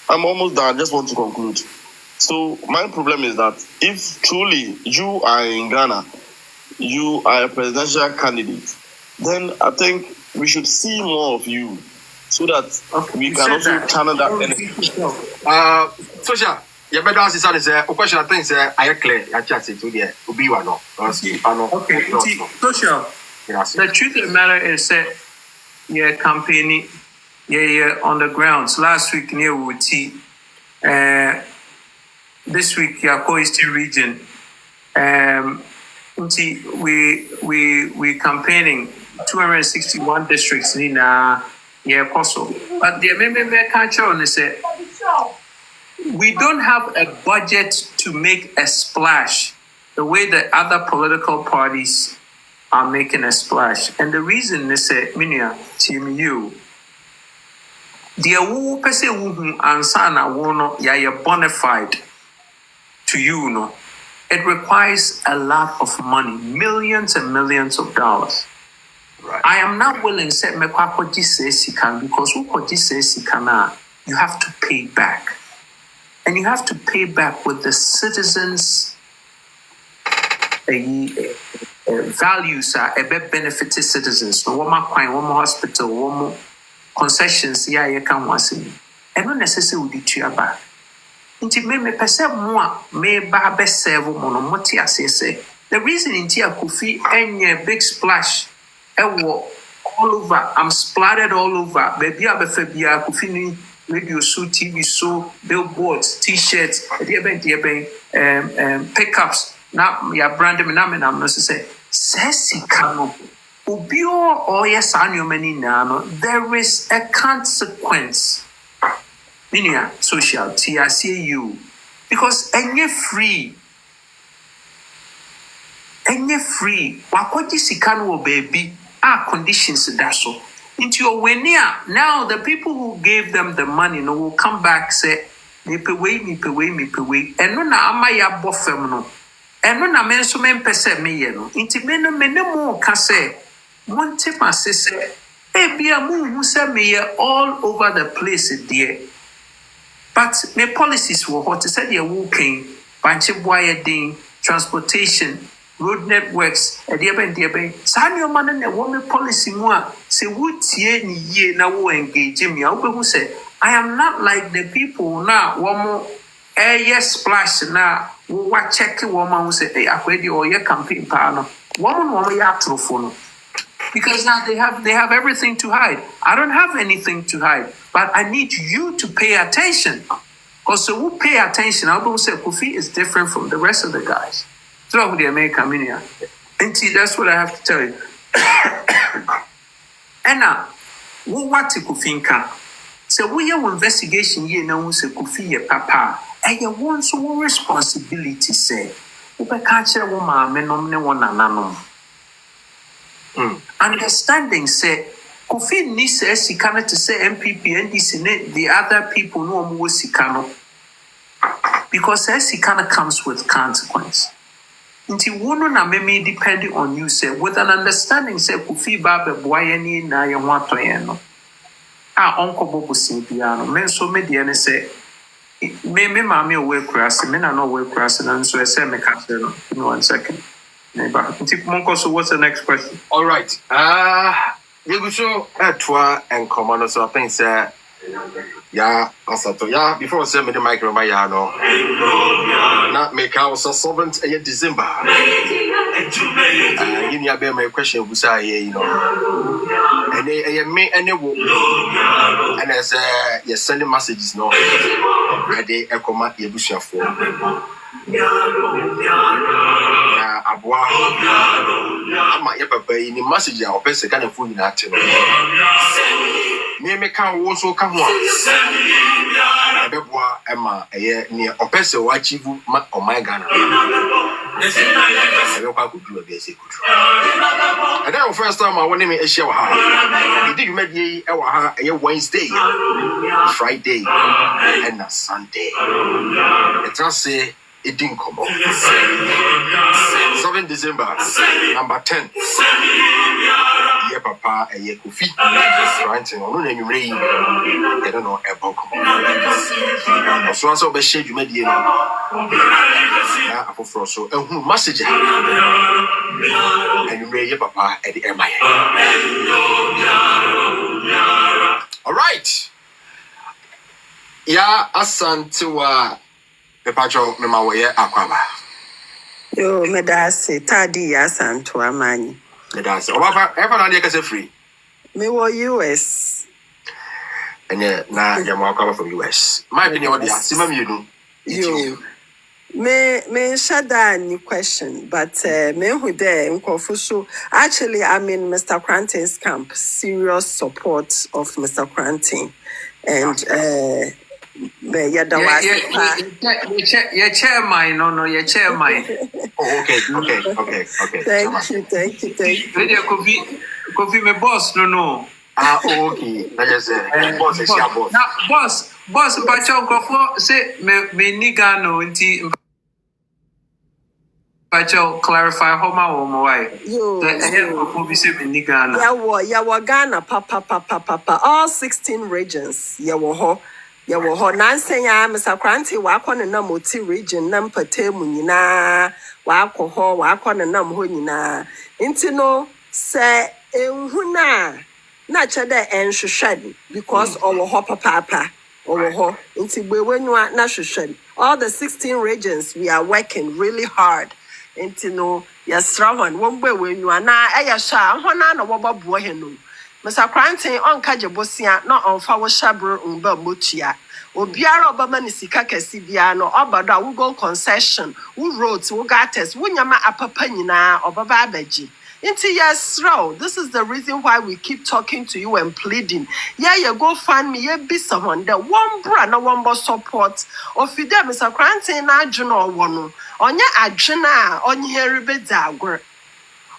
I'm almost done. I just want to conclude. So my problem is that if truly you are in Ghana, you are a presidential candidate, then I think we should see more of you so that we can also channel that energy. Social, You better ask this say, question I think say I clear. I chat to the Obi wa no. Okay. No. Social. Yes. The truth of the matter is that campaigning, on the grounds. Last week near Wuti, this week Eastern region. We campaigning 261 districts in Koso. But the MMM culture on is we don't have a budget to make a splash the way that other political parties are making a splash. And the reason is Minia, Team U, the Awu Pese Wuhu Ansana Wono Yaya Bonafide to you, no. It requires a lot of money, millions and millions of dollars. Right. I am not willing to say Mekwakoji says he can, because Ukoji says he can, you have to pay back. And you have to pay back with the citizens' values are benefited citizens. No one more crime, one more hospital, one more concessions, you can once in. And not necessarily with the back. Inti me pese mo me ba be serve mo no moti asese. The reason inti Kofi enye big splash all over. I'm splattered all over. Baby abefa bia Kofi ni radio show, TV show, billboards, t-shirts, pickups. Now ya brand me na me na no say sika no. Obio or yes anyo many na. There is a consequence. Minia social TRCU because any free wakoji sikano baby conditions that so into your wenia now the people who gave them the money no will come back say me pay and no na ama ya bofem no and no na men so men pese me ye no into me no ka say monte passe say e bia mu hu say me all over the place there. But my policies were what to say they're walking, bunch of wiring, transportation, road networks, a dear ben. San your man and a woman policy more. Say, would ye now engage me? Who say, I am not like the people now. One more yes splash now. What check a woman who say, hey, I ready or your campaign partner. Woman, ya phone. Because now they have everything to hide. I don't have anything to hide, but I need you to pay attention. Because so we pay attention. I will say Kofi is different from the rest of the guys. So the American media. And see, that's what I have to tell you. And now, what Kofi can? So we have investigation here now. Say Kofi papa. And you want some responsibility. Say, we can't share woman. Me no me one anano. Understanding say Kofi ni say sikana to say MPP NDC the other people no more sikano because sikana comes with consequence. Nti wono na me depending on you say with an understanding say Kofi ba be boy ni na ye ho atoye no onko bobo sin bia no men so me de ne say me ma me we kura me na no we kura na so say me ka say no in 1 second. So what's the next question? All right. You go show Etwa and Commando. So I think say before I say me the micro my no. Not make our solvent in December. You need to my question was you know. And me and and as you sending messages no. Ready a command you bush for. Abwa ama ye papa ni message a opese ka na phone na ate no me ka wo so ka ho a beboa ema eye ni opese wa achieve ma o my Ghana ebe kwa kudu be ese kudu and then first time I want me ehia wa ha did you make ye e wa ha eye Wednesday Friday and na Sunday it say it didn't come up. 7 December, number 10. Yeah, Papa, and yeah, Kofi. Koranteng, no, you may, I don't know about come. So, I saw the shade you made here. Yeah, for so, and who message and you may, Papa, at the MI. All right. Yeah, Asantua. Me pacho me ma woye akwaba. Yo, medase tadi yasanto amani. Medase. Oba ever na dey kase free. Me wo US. Enye na ya ma akwaba from US. My opinion what dey asima me no. Yo. Me shada any question, but me who there so actually I'm in Mr. Koranteng's camp, serious support of Mr. Koranteng, and Your chairman, no, your chairman. Oh, okay. Thank you. Radio Kofi, my boss, no. Okay. That is boss is your boss. Now, boss, but your Kofi say me nigga no inti. But you clarify how my why. Yo, Yawa Ghana, papa, all 16 regions. Yawa Nansen ya Mr. Koranteng wakɔ ne nam oti region nam patemu nyinaa wakɔ hɔ wakɔ ne nam hɔ nyinaa nti no sɛ enhu na kyerɛ dɛ enhwehwɛ because ɔwɔ hɔ papa ɔwɔ hɔ nti gbewenwa na hwehwɛ all the 16 regions we are working really hard nti no yɛsra hɔn wɔn gbewenwa na ɛyɛ hyɛ hɔ na wɔbɛboa hɛ no Mr. Koranteng onka jebosia na onfa wo shabro mba motua. Obiara obama ni sika kesi bia no obado we go concession, we roads, we gutters, we nyama apapa nyina obaba abaji. Inti yes, this is the reason why we keep talking to you and pleading. Yeah, you go find me, you be someone that one bra na one boss support. Or fide Mr. Koranteng na adwena wono. Onya adwena onye ribedagwer.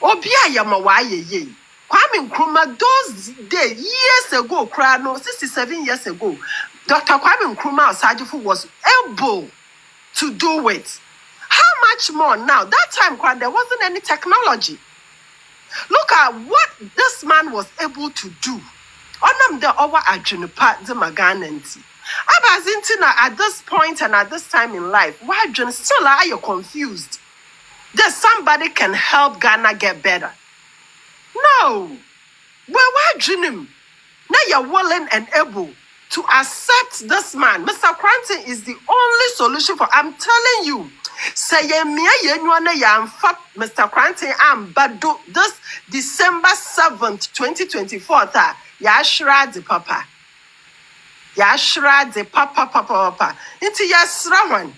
Obia yama wa ye. Kwame Nkrumah, those days, years ago, 67 years ago, Dr. Kwame Nkrumah Osajifo was able to do it. How much more now? That time, there wasn't any technology. Look at what this man was able to do. Onam the over Ajunipa the Magananti. Abazintina at this point and at this time in life, why still are you confused? That somebody can help Ghana get better. No. Why dream? Now you're willing and able to accept this man. Mr. Koranteng is the only solution for. I'm telling you. Say Mr. Koranteng ambado this December 7th, 2024. Yashra de papa. Into yasrawan.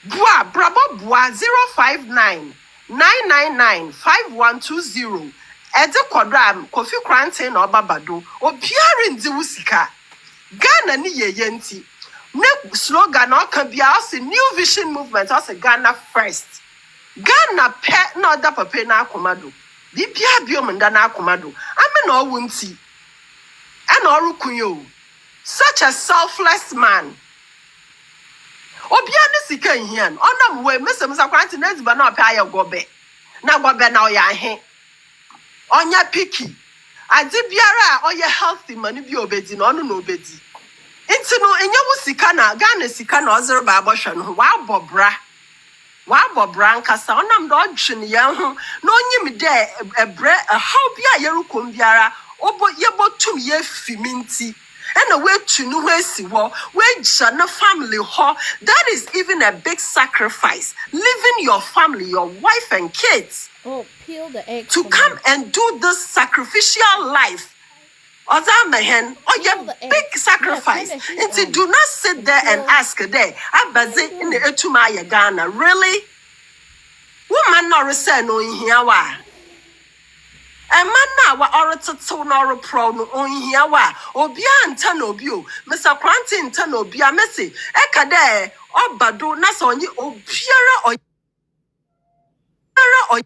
Bua brabo bua 059 999 5120. Ede kodram Kofi Koranteng na obabado obiara ndi wusika Ghana ni yeyenti ne slogan na oka bia o new vision movement o Ghana first Ghana pe na oda papa na akomado bibia biom nda na akomado ame na owunti e na orukunyo such a selfless man obiara ne sika hian onam we Mr. Koranteng na ziba na opa aye gobe na oya ahe Onya piki. Adi biara oye healthy mani bi obedi no no obedi. Inti no enye wo sika na Ghana sika na ozero ba abosha no wa bobra nkasa onam do odwene ye ho na onyim de ebre how bia yerukom biara obo yebotum ye fiminti ena wetu no ho asi wo we na family ho. That is even a big sacrifice, leaving your family, your wife and kids. Oh, peel the egg to come and do this sacrificial life. Ozamehen, big sacrifice. And do not sit there and ask there, Abaze in the Etumaya Ghana. Really? Woman nor say no in here. A man now wa oratoto nor pro no on here. Obia and Tanobio, Mr. Koranteng Tanobia Messi, Ekade, Obado, Nasoni, Obiara or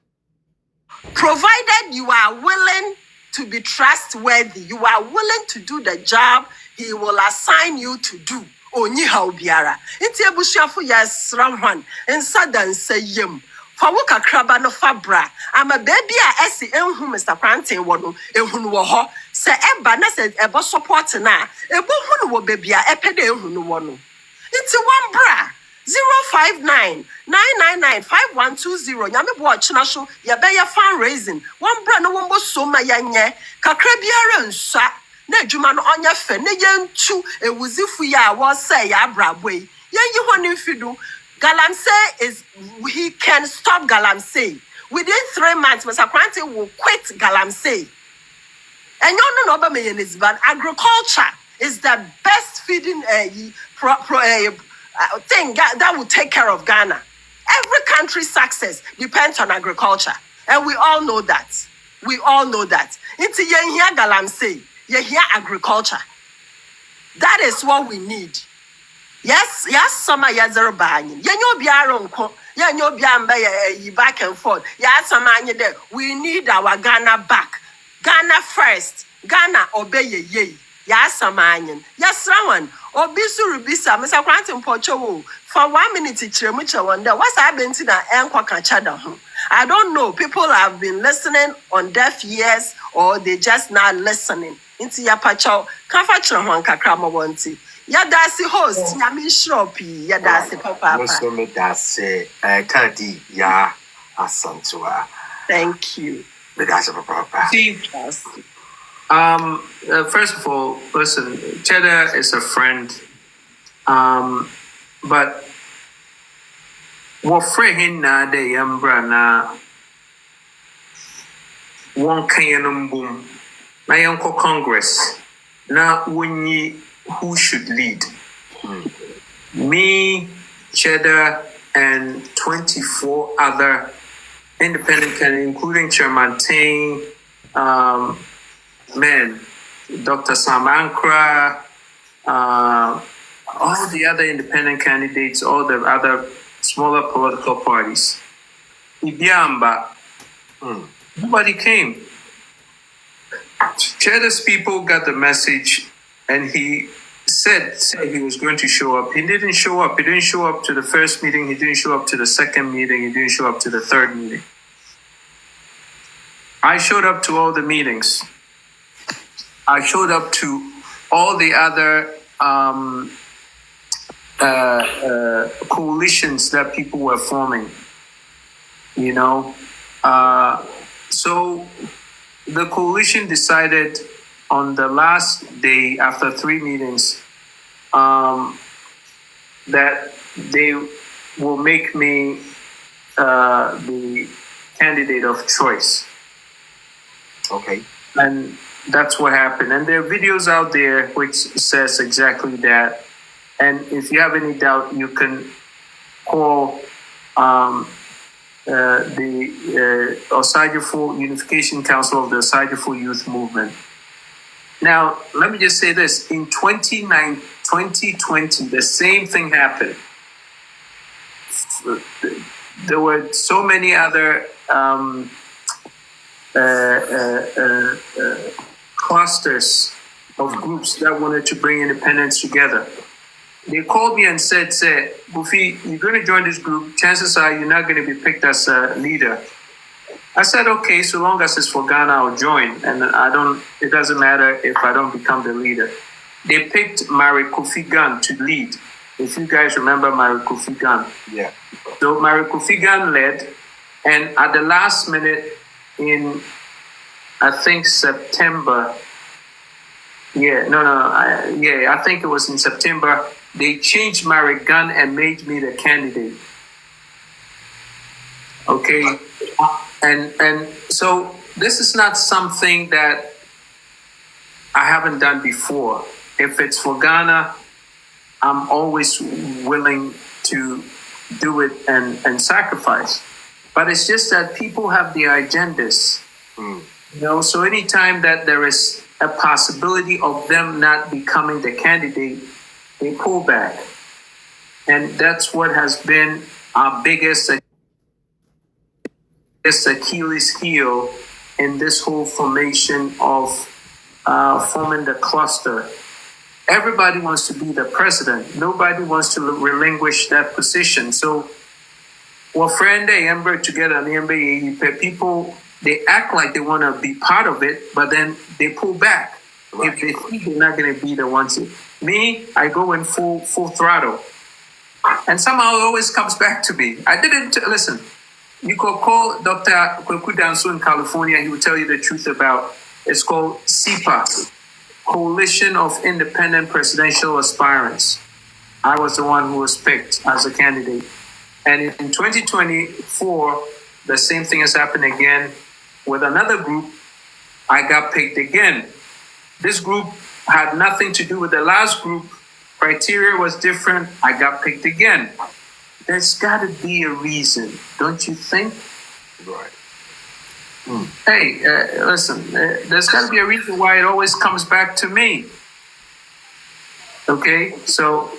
provided you are willing to be trustworthy, you are willing to do the job he will assign you to do. Onyi ha obiara. Inti ebusuafo ya sramwan ensadan sayem. Fa wo kakraba no fabra. Ama baby a esi enhu Mr. Koranteng wo no ehunu wo ho. Se eba na se ebo support na. Ebo hunu wo baby a epede ehunu wo no. Inti one bra 059 999 5120. Nyame bo ochina so ye be ye fundraising. One bra no wombo so ma yanye. Kakra biara nsa. Na adwuma no onya fe ne yentu ewuzifu ya wo say ya brabwe. Ye yi ho ne fidu Galamsey he can stop Galamsey. Within 3 months, Mr. Koranteng will quit Galamsey. And you know, but agriculture is the best feeding thing that will take care of Ghana. Every country's success depends on agriculture. And we all know that. It's here Galamsey, here agriculture. That is what we need. Yes, summer yazero banyin. Yanyo biaronko, yanyo biamba back and forth. Yes, samanya there. We need our Ghana back. Ghana first. Ghana obey ye. Yes, samanyan. Yes, someone. Obisu rubisa. Mr. Koranteng Pocho. For 1 minute, Chiremucha wonder what's happening to the Enqua Kachada. I don't know. People have been listening on deaf ears or they just not listening. Into ya pacho. Kafa Juan Kakrama wanti. Yadasi host, Yami Shropi, Yadasi Papa. Musome dase kadi ya asantua. Thank you. Medase papa. See, first of all, listen, Cheddar is a friend. But what friend na de yambra na one kayanum boom na yanko Congress na wunyi who should lead. Me, Cheddar, and 24 other independent candidates, including Chairman Tang, Dr. Samankra, all the other independent candidates, all the other smaller political parties. Ibiamba, nobody came. Cheddar's people got the message, and he said he was going to show up. He didn't show up. He didn't show up to the first meeting. He didn't show up to the second meeting. He didn't show up to the third meeting. I showed up to all the meetings. I showed up to all the other coalitions that people were forming. So the coalition decided on the last day after 3 meetings that they will make me the candidate of choice. Okay. And that's what happened. And there are videos out there which says exactly that. And if you have any doubt, you can call the Osajifo Unification Council of the Osajifo Youth Movement. Now, let me just say this. In 2020, the same thing happened. There were so many other clusters of groups that wanted to bring independence together. They called me and said, Kofi, you're going to join this group. Chances are you're not going to be picked as a leader. I said, okay, so long as it's for Ghana, I'll join. And it doesn't matter if I don't become the leader. They picked Mary Kofi Gun to lead. If you guys remember Mary Kofi Gun. Yeah. So Mary Kofi Gun led. And at the last minute in, I think, September. I think it was in September. They changed Mary Gun and made me the candidate. Okay. And so this is not something that I haven't done before. If it's for Ghana, I'm always willing to do it and sacrifice. But it's just that people have their agendas. So anytime that there is a possibility of them not becoming the candidate, they pull back. And that's what has been our biggest Achilles heel in this whole formation of forming the cluster. Everybody wants to be the president. Nobody wants to relinquish that position. So, friend, together, people, they act like they want to be part of it, but then they pull back. Right. If they think they're not going to be the ones. Me, I go in full throttle. And somehow it always comes back to me. I didn't, listen, you could call Dr. Kweku Danso in California, he will tell you the truth about, it's called CPAS, Coalition of Independent Presidential Aspirants. I was the one who was picked as a candidate. And in 2024, the same thing has happened again with another group. I got picked again. This group had nothing to do with the last group. Criteria was different. I got picked again. There's got to be a reason, don't you think? Right. Hey, listen, there's got to be a reason why it always comes back to me. Okay, so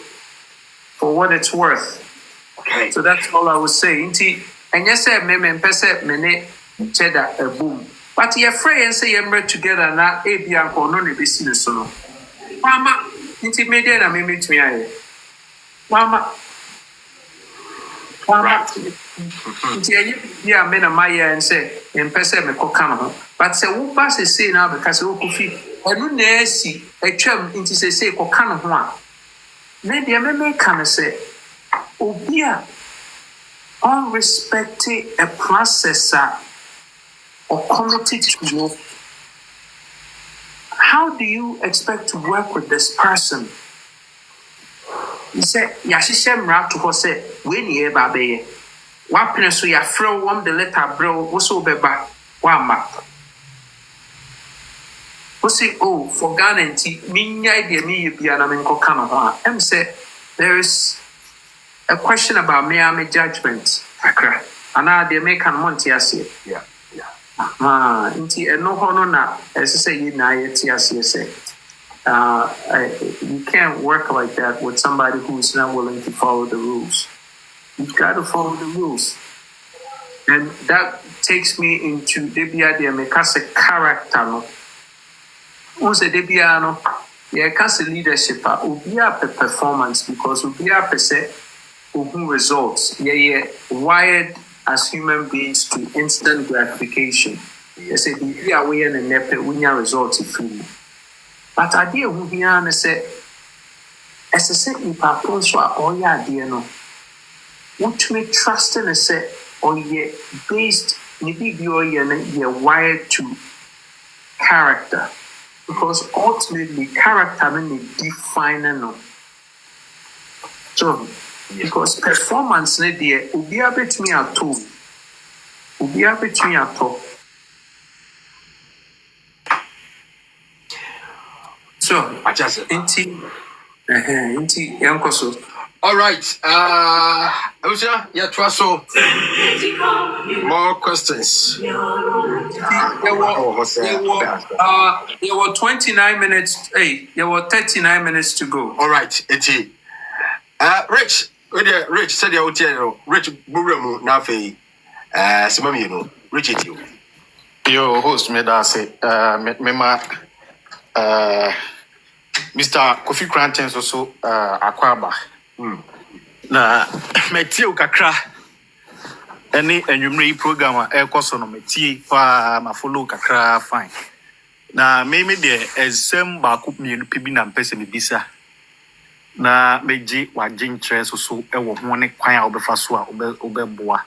for what it's worth. Okay. So that's all I was saying. And you said, me cheddar a boom. But your friends say you're together now, a bianco, no, the business. Mama, intimidated and me to me. Mama. Yeah, men of my and say, and person me cock. But say, who passes say now because you Kofi, and you never see a chum into say, cock one. Maybe I may come and say, oh, dear, unrespected a processor or committed to you. How do you expect to work with this person? He said, Yashishem rat to her say, when ye baby, what so ya throw one the letter bro, also be back one map. Say, oh, for Ghana and tea, me idea me be an amenco canoa. M said, there is a question about me, I'm a judgment. And now they make an monty, I say. Yeah. Inti no hono na as I say you na say. You can't work like that with somebody who's not willing to follow the rules. You've got to follow the rules. And that takes me into Debia de Mekase character. No? Once a Debiano, yeah, cast leadership, Ubia performance because Ubia per se, who results. Yeah, wired as human beings to instant gratification. They say, be aware and never win your results if you. But I dear who here and say, as I said, you propose for all your idea no. Which me trust in a set or ye based, maybe you're wired to character. Because ultimately, character may define no. So, because performance ne dear will be able to me at all. Will be able to me at all. So, I just inti yankoso. All right. Usha, yeah, trust so. More questions. There were 29 minutes. Hey, there were 39 minutes to go. All right, Eti. Rich said you tell Rich Buremu Nafe. Simami, you know, Rich Eti. Yo, host me that say, Mr. Kofi Koranteng also Akwaba. Na metie kakra any enumere program e koso no metie pa ma follow kakra fine. Na me de exam ba ko mienu pibi na mpese me bisa. Na meji waje nkyere so e wo ho ne kwan a obefa so a obeboa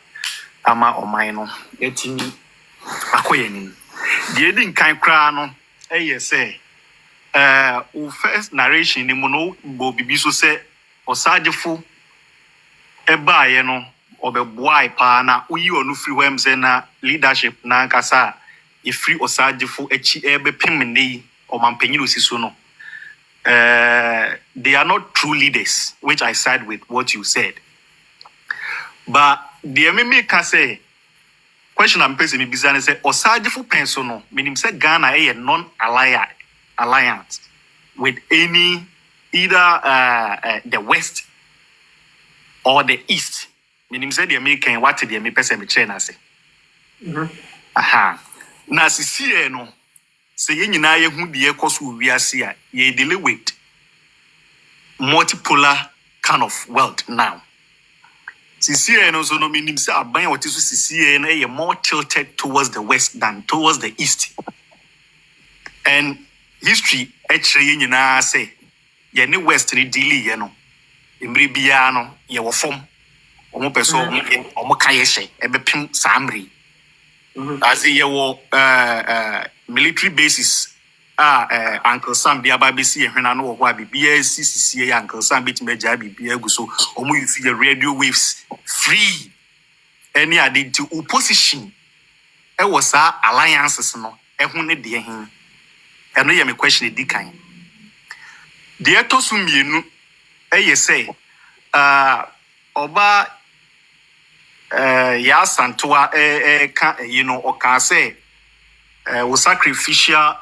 ama oman no etimi akoye ni. De edi nkan kra no eye say o first narration ni mo no bo bibi so say osagefo eba ye no obeboa pa na uyi onu free wem say na leadership na nkasa e free osagefo echi ebe pemne o mampanyi osiso no they are not true leaders, which I side with what you said. But the MMA can say question I'm facing me bizarre say osagefo penso no meaning say Ghana a non-alliance with any either the West or the East. Meaning say the American what the person me China say. Aha. Na sisi no say ye nyina ye hu de ekoso wiase a ye deal with multipolar kind of world now. Sisi no so no meaning say aban what is sisi na ye more tilted towards the West than towards the East. And history actually ye nyina say ye ne West ni deal ye no. Emre bia no ye wo fom omo peso omo kayehye ebepim samri as ye wo military bases Uncle Sam bia ba be see ehwena no wo ho abibia sisi Uncle Sam bit meja bibia gu so omo use the radio waves free any ade to opposition e was alliances no ehun ne de hin eno ye me question di kan de etosu mienu eye say oba ya santoa ka o can say wo sacrificial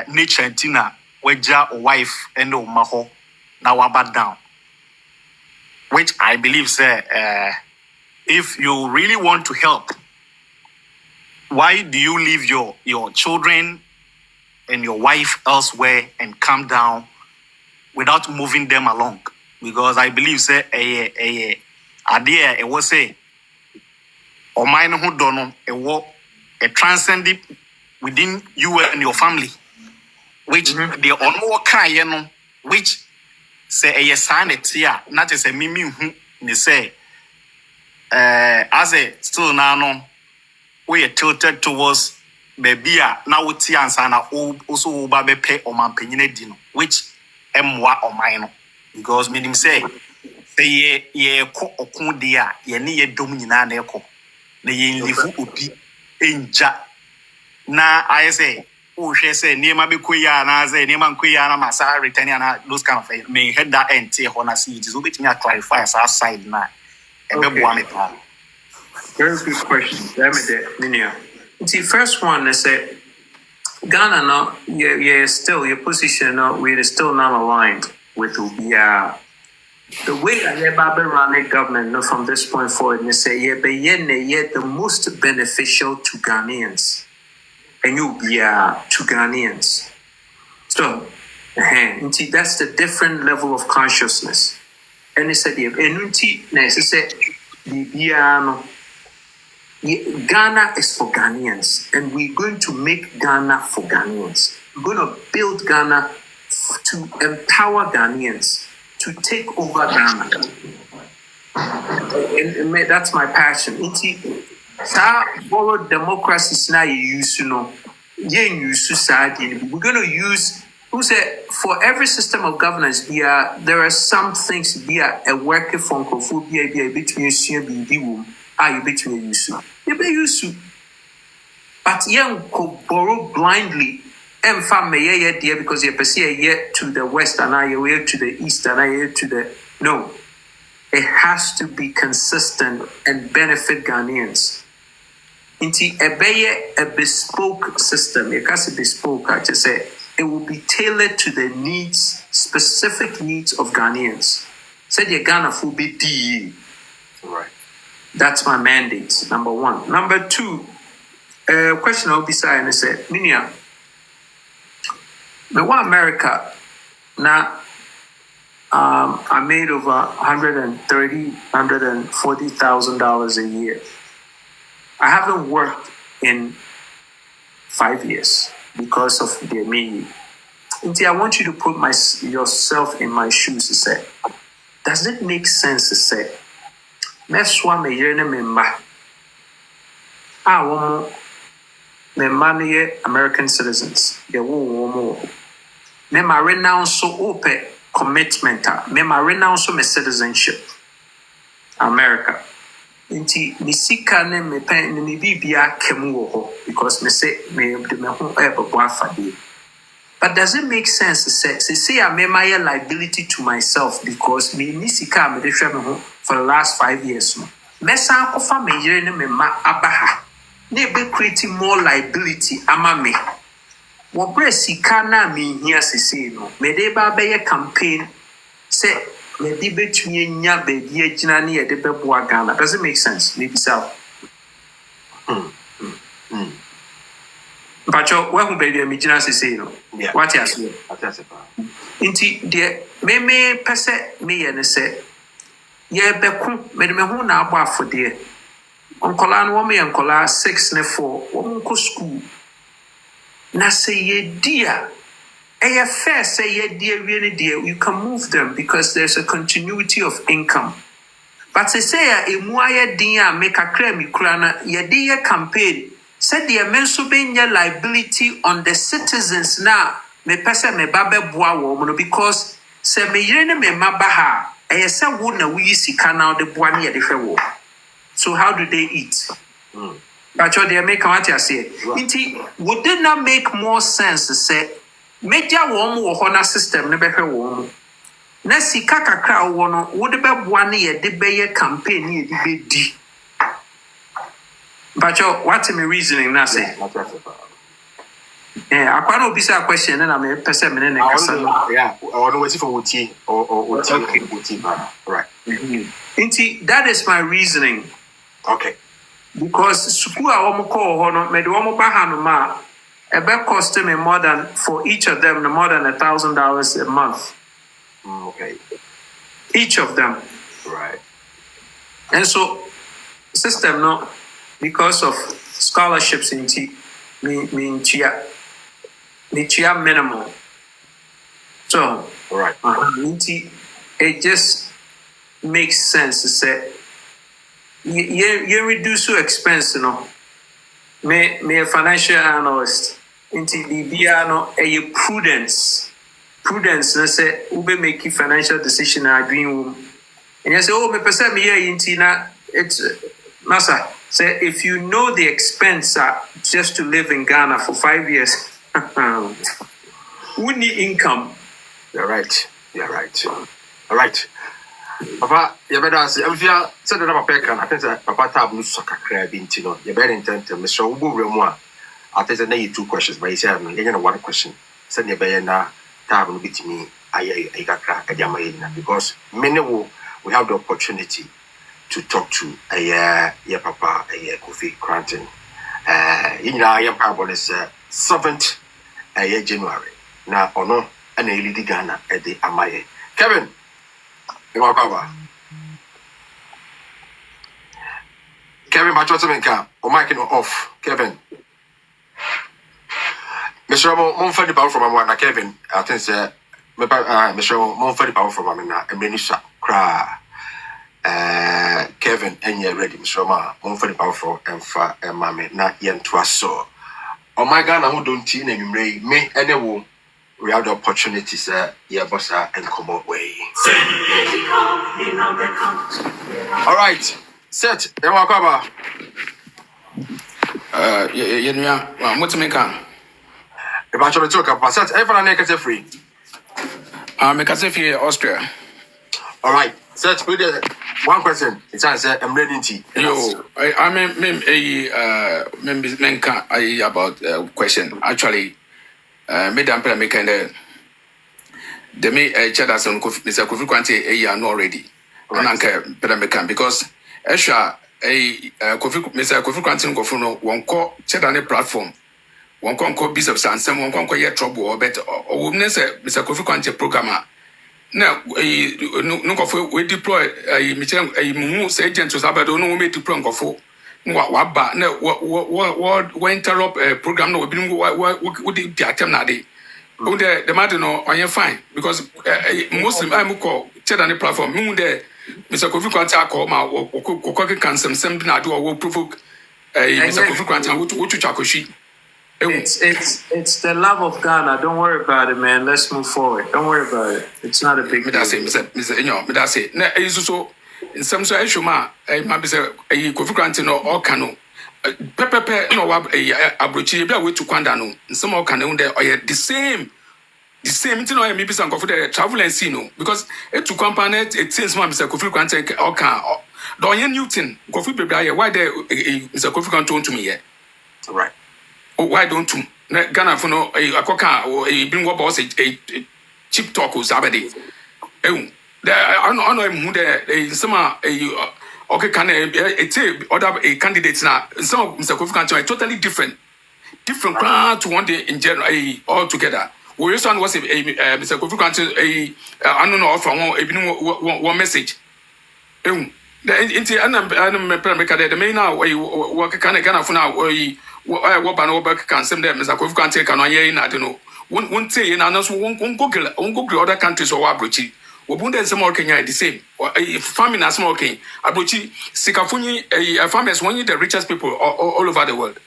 nature tina weja wife and maho na waba down, which I believe say if you really want to help, why do you leave your children and your wife elsewhere and come down without moving them along? Because I believe say idea it was say or mine who don't know a transcendent within you and your family, which the onmo kan no, which say a sign it here, not just a mimi who they say as a still now no we are tilted towards baby now with answer na also babe pay or man penine dino, which emwa or mine, because meaning say ye ko okun dia ye ni ye dom nyina na ekọ na ye lifu obi enja na I say oh she say niema be koya na say niema koya na masa return na those kind of things may head that end say ho na see it is obet me clarify as side na ebeboa me pa. Very good question. Let me there, Minia. The first one is that Ghana now, yeah, still your position now, we're still not aligned with Ubia. The way I ever run a government, no, from this point forward, they say, yeah, but yet the most beneficial to Ghanaians, and you be to Ghanaians. So, that's the different level of consciousness. And they said, yeah, and they said, Ghana is for Ghanaians, and we're going to make Ghana for Ghanaians. We're going to build Ghana to empower Ghanaians to take over Ghana. And that's my passion. Borrowed democracy is now use, we're going to use, who said, for every system of governance, there are some things, a working for Kofi, between you between you be use, but young could borrow blindly. And family dear because you perceive yet to the west and I way to the east and I to the no. It has to be consistent and benefit Ghanaians. Into a bespoke system, a case bespoke, I just say it will be tailored to the needs, specific needs of Ghanaians. Said your Ghana will be DE. Right. That's my mandate, number one. Number two, question I'll be saying is that, Minia, but what America, now, I made over $140,000 a year. I haven't worked in 5 years because of the me. I want you to put yourself in my shoes to say, does it make sense to say, Meswa me yene me ma. Woman, me money American citizens. Ye wo. Me ma renounce so open commitment. Me ma renounce me citizenship. America. Inti mi sika ne me pen ne bibia kemu wo ho because me say me de me ho ebo afade. But does it make sense to say I may my liability to myself because me ni sika me de hwe me ho for the last 5 years no. Mesa kofa me yere ne me ma abaha. Ne be creating more liability ama me. Wo bre sika na me hia sese no. Me de ba be ye campaign say me di betumi nya be di agina ne ye de be boa Ghana. Does it make sense? Maybe so. But you when baby me gina sese no. What you say? Inti de me pese me ye ne say ye beku me de me ho na agba afode onkola no me onkola 6 ne 4 wo ko school na say ye dia e fair say ye dia wie ne dia you can move them because there's a continuity of income but say emu aye din a make akra mi kura na ye de ye campaign said the menso being liability on the citizens now. Me pese me babe boa wo because se me yene me mabaha e se wo na we sika now the boa na ye de hwe. So how do they eat? But you they make what you say. Would it not make more sense to say media wo ho na system ne be hwe wo na sika kakra wo no wo de be boa na ye de be ye campaign ye de be di. But you what me reasoning na say? I can't be a question and I'm a person in yeah, or waiting for OT or OT, right. That is my reasoning. Okay. Because school I almost call honor made one bahanuma a bet cost me more than for each of them more than $1,000 a month. Okay. Each of them. Right. And so system no because of scholarships in chia minimum. So right. It just makes sense to say you reduce your expense, Me a financial analyst. Into the a prudence. Prudence, let's say, ube make financial decision in green room. And you say, oh, me perceive me here intina. It's Massa. Say if you know the expense just to live in Ghana for 5 years, we need income. You're right. All right. Papa, you better say, if you said that Papa can, I think that Papa tab no soccer crab into no. You better intend to Mr. Ubu Remwa. I think that you 2 questions, but you say I'm getting 1 question. Send your bayana tab no bit me. I got crack because many we have the opportunity to talk to a Papa, a Kofi Koranteng. In your parable is 7th January. Now, or no, and a lady Ghana at the Amaye. Kevin, you are Papa. Kevin, my daughter, or Mike off. Kevin. Mr. Monford, the power from one, Kevin. I think, Mr. Monford, the power from Amina, and Minister Cra. Kevin, and you're ready, Mr. Monford, the power from Emfa and Mammy, not yet to us so. Oh my God, I don't teen and me, any we have the opportunities, yeah, bossa and come away. All right, set, Ewakaba. What to make on? If I should talk about set, everyone is free. Make us free Austria. All right, set, with 1 question. It's answer, I'm ready to. Yo, I mean, about question. Actually, Madam Pramika, they may chat us on Mr. Kofi Koranteng a year already. And Uncle Pramika because Esha Mr. Kofi Koranteng go for no one call chat on a platform. One call bishops and someone can call trouble or better or witness Mr. Kofi Koranteng programmer. Now, no Kofi we deploy a Mumu agent to Sabado, no way to deploy Kofi. What no what interrupt a program no we what the attempt na dey. The matter no on fine because Muslim I'm call chat on the platform. Me there Mr. Kofi Koranteng call ma ko can some na do or provoke Mr. Kofi Koranteng what to chakoshi. It's the love of Ghana. Don't worry about it, man. Let's move forward. Don't worry about it. It's not a big deal. That's it. That's it. Now, so in some sort, Shuma, maybe say Kofi Koranteng or Kano, Pepe, no, Abrochi, be away to Kwandano. Some of Kano there are the same. The same thing, maybe some Kofi there travel and see no because it to company it seems Mr. Kofi Koranteng or can don't Newton Kofi Pepe. Why there Mr. Kofi Koranteng to me here? Right. Oh, why don't you? Ghana for no a coca or a bring up a cheap talk who's already. I know him who summer okay can other candidates now. Some of Mr. Kofi Koranteng are totally different crowd to one day in general all together. We also was Mr. Kofi Koranteng I don't know from one message. The main now work can Ghana for now what ban over can send them Mr. Kofi Koranteng can I don't know. Won't say in another won't go other countries or Abrochi. Wobunda some more Kenya the same. Farming as small Kenya. Abrochi, Sikafuni farmers one of the richest people all over the world.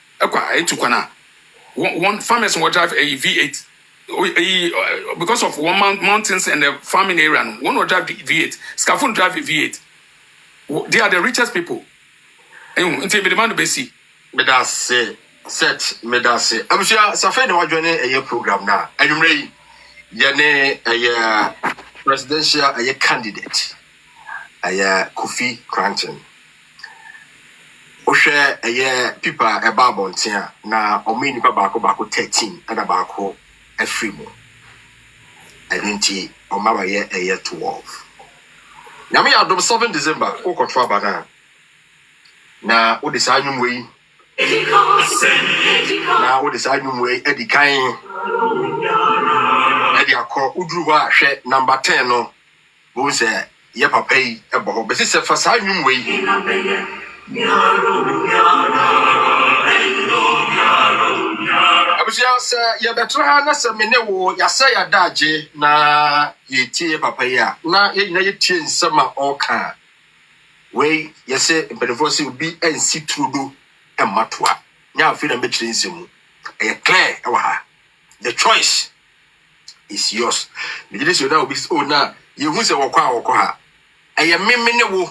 One farmers will drive a V8 because of mountains and the farming area. One will drive V8. Scaffold drive V8. They are the richest people. Until the demand to be see. Medase set medase. Abusia safe na wadwene eye program na. Anwumre yene eye presidential eye candidate. Eye Kofi Koranteng. Ohwe eye people eba bontia na omeni pa baako 13 and baako afri mu. Adinti omawa eye 12. Na me adom 7 December ko control bana. Na wo decide nwumwe na wo decide nwumwe edikan edi akọ uduru wa hwe number 10 no wo say ye papa yi ebo ho be se fa sa nwumwe abusia se ye betra na se me ne wo ya se ya daje na ye tie papa yi a na ye nyina ye tie nsema oka we yese impedivose ubi ensi trudo ematoa nya afi na betire nsemu e clear e wa ha the choice is yours me did so na obi na ye hu se wokọ ha eye meme ne wo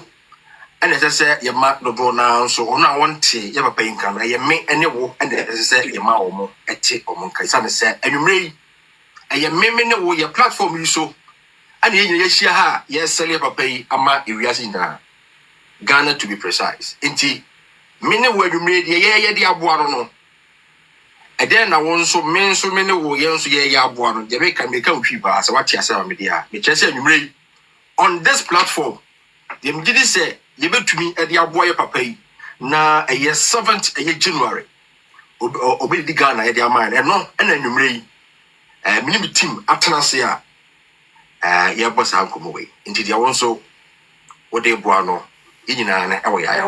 ene sese ye ma dodo na so ono a wonte ye papa yinka na ye me ene wo ene sese ye ma omo ete omo nka isa ne se anwumre eye meme ne wo ye platform yi so ane ye hia ha ye sele papa yi ama ewiase na Ghana to be precise. Inti mene wo adwumre de ye de aboa no. E den na won so men so mene wo ye nso ye aboa no. De make ntwi ba se wati asema me dia. Me kyerɛ sɛ adwumre on this platform. Dem gidi sɛ ye betumi e de aboa ye papa yi na ye 7th January. Obi di Ghana ye de ama na no na adwumre yi. Mini mi team atena se a ye boss ankomo we. Inti dia won so wo de boa no. Inina na ewo ya.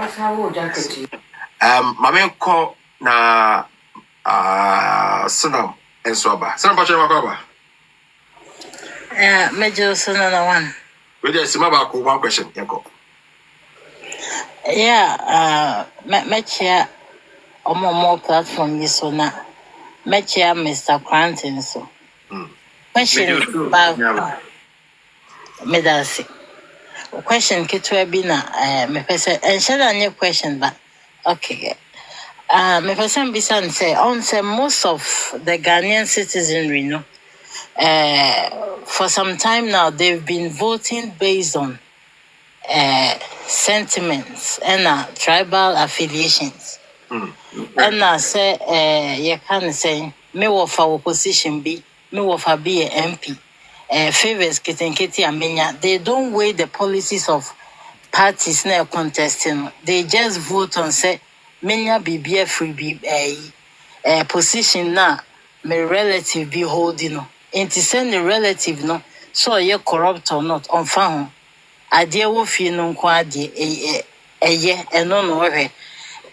Mame ko na Sunam enso aba. Sunam pa chere makwa ba. Major Sunana one. We dey sima ba ko one question yanko. Mechia more platform yi so na. Mechia Mr. Koranteng so. Question about medasi. Question kitwe bina me pese enshada nye question but okay me pese mbisa say on say most of the Ghanaian citizenry no for some time now they've been voting based on sentiments and tribal affiliations and say you can say me wo fa opposition be me wo fa be a MP favors Kitenketi Amenya, they don't weigh the policies of parties now contesting. They just vote on say Menya be free be position now my relative be holding no. And to send the relative no so you corrupt or not on phone. Idea wo fi no kwa de no.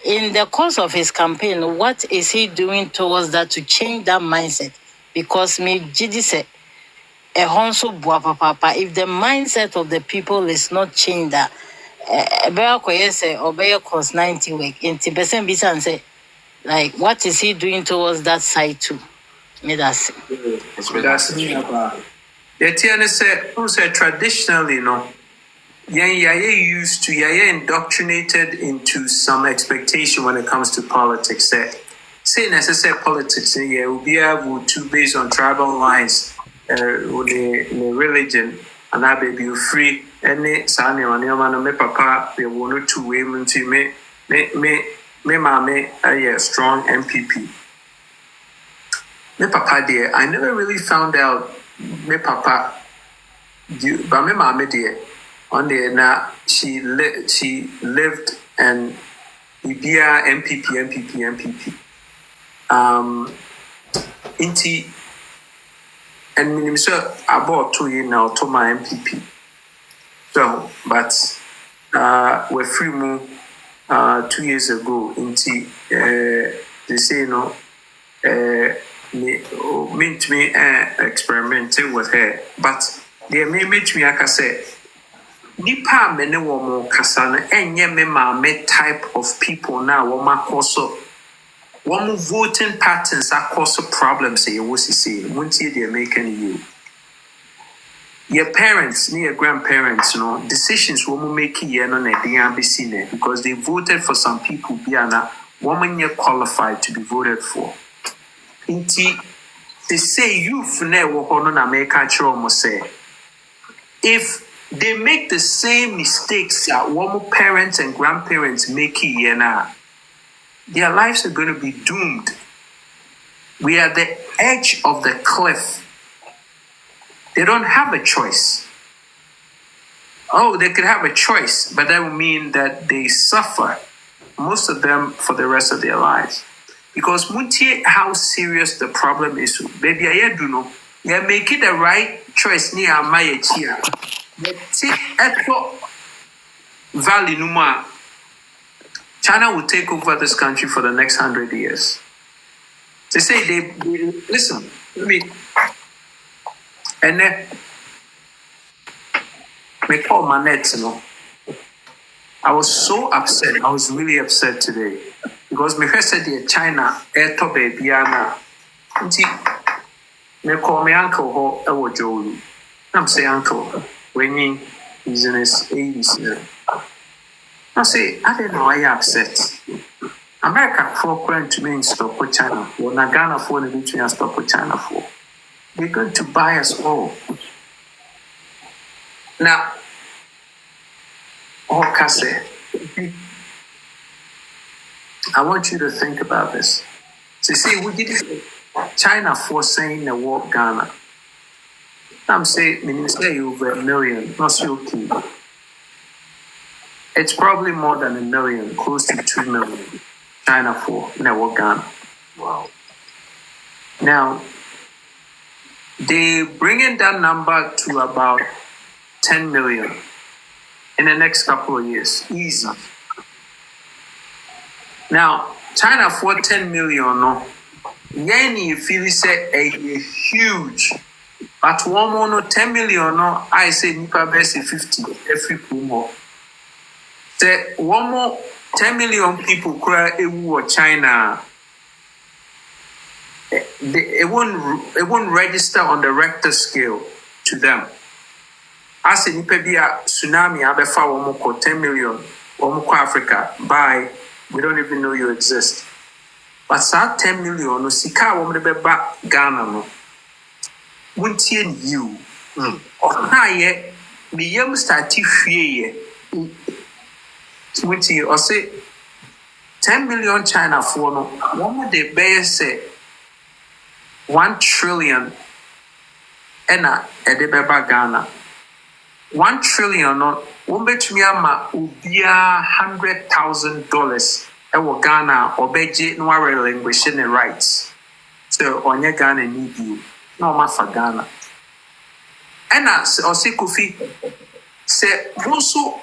In the course of his campaign, what is he doing towards that to change that mindset? Because me Gidi said if the mindset of the people is not changed, that obey cost 90 week in Tibetan bisa and say, like, what is he doing towards that side too? That's me about. The TNS say traditionally, no, used to indoctrinated into some expectation when it comes to politics. Say necessary politics, will be able to based on tribal lines. The religion and I be free any son and me papa be one to women to me mame a strong MPP. Me papa dear, I never really found out me papa but me mame dear on there now she lived and be a MPP inti and Minister about 2 years now to my MPP. So, but we're free move 2 years ago into they say no me experimenting with her, but they may make me like I say nipa mene wo mo kasa no enye me type of people now wo makoso one voting patterns are cause problems. Say what you say, won't they're making you. Your parents, your grandparents, decisions woman make here no na be seen because they voted for some people biana woman you qualified to be voted for. Inti they say youth na wo hono na make a say if they make the same mistakes that woman parents and grandparents make here na, their lives are going to be doomed. We are at the edge of the cliff. They don't have a choice. Oh, they could have a choice, but that would mean that they suffer, most of them, for the rest of their lives. Because Muntie, how serious the problem is. Baby, I do know. You make it the right choice near my chia. See, Echo Valley Numa. China will take over this country for the next 100 years. They say they listen, let me. And then, me call my net, I was so upset. I was really upset today because me said the China air top baby ana. Me call my uncle ho ewo Joe. I'm say uncle when he's in his 80s. I say I don't know why you're upset. America for current to me stop with China. Or Ghana for the between stop with China for. They're going to buy us all. Now, Okase, I want you to think about this. So, see, we did China for saying the war Ghana. I'm saying, say over 1 million, not so key. It's probably more than 1 million, close to 2 million. China for network Ghana. Wow. Now, they bringing that number to about 10 million in the next couple of years. Easy. Now, China for 10 million, no. Yen you feel say a huge. But one more no 10 million, no. I say nipa best 50 every more. Say one more 10 million people cry a China. It won't register on the Richter scale to them. As in Nipebia tsunami abefa womoko 10 million womoko Africa by we don't even know you exist. But that 10 million no sika womrebeba Ghana no. Wuntie you. Na ye me yam start hwie ye. Wuntie or say 10 million China for no one de be say 1 trillion ena edebeba Ghana. 1 trillion no wombetumi ama ubia $100,000 ewo Ghana obeje no relinquish the rights. So onye Ghana need you. No ma for Ghana. Ena osi Kofi se musu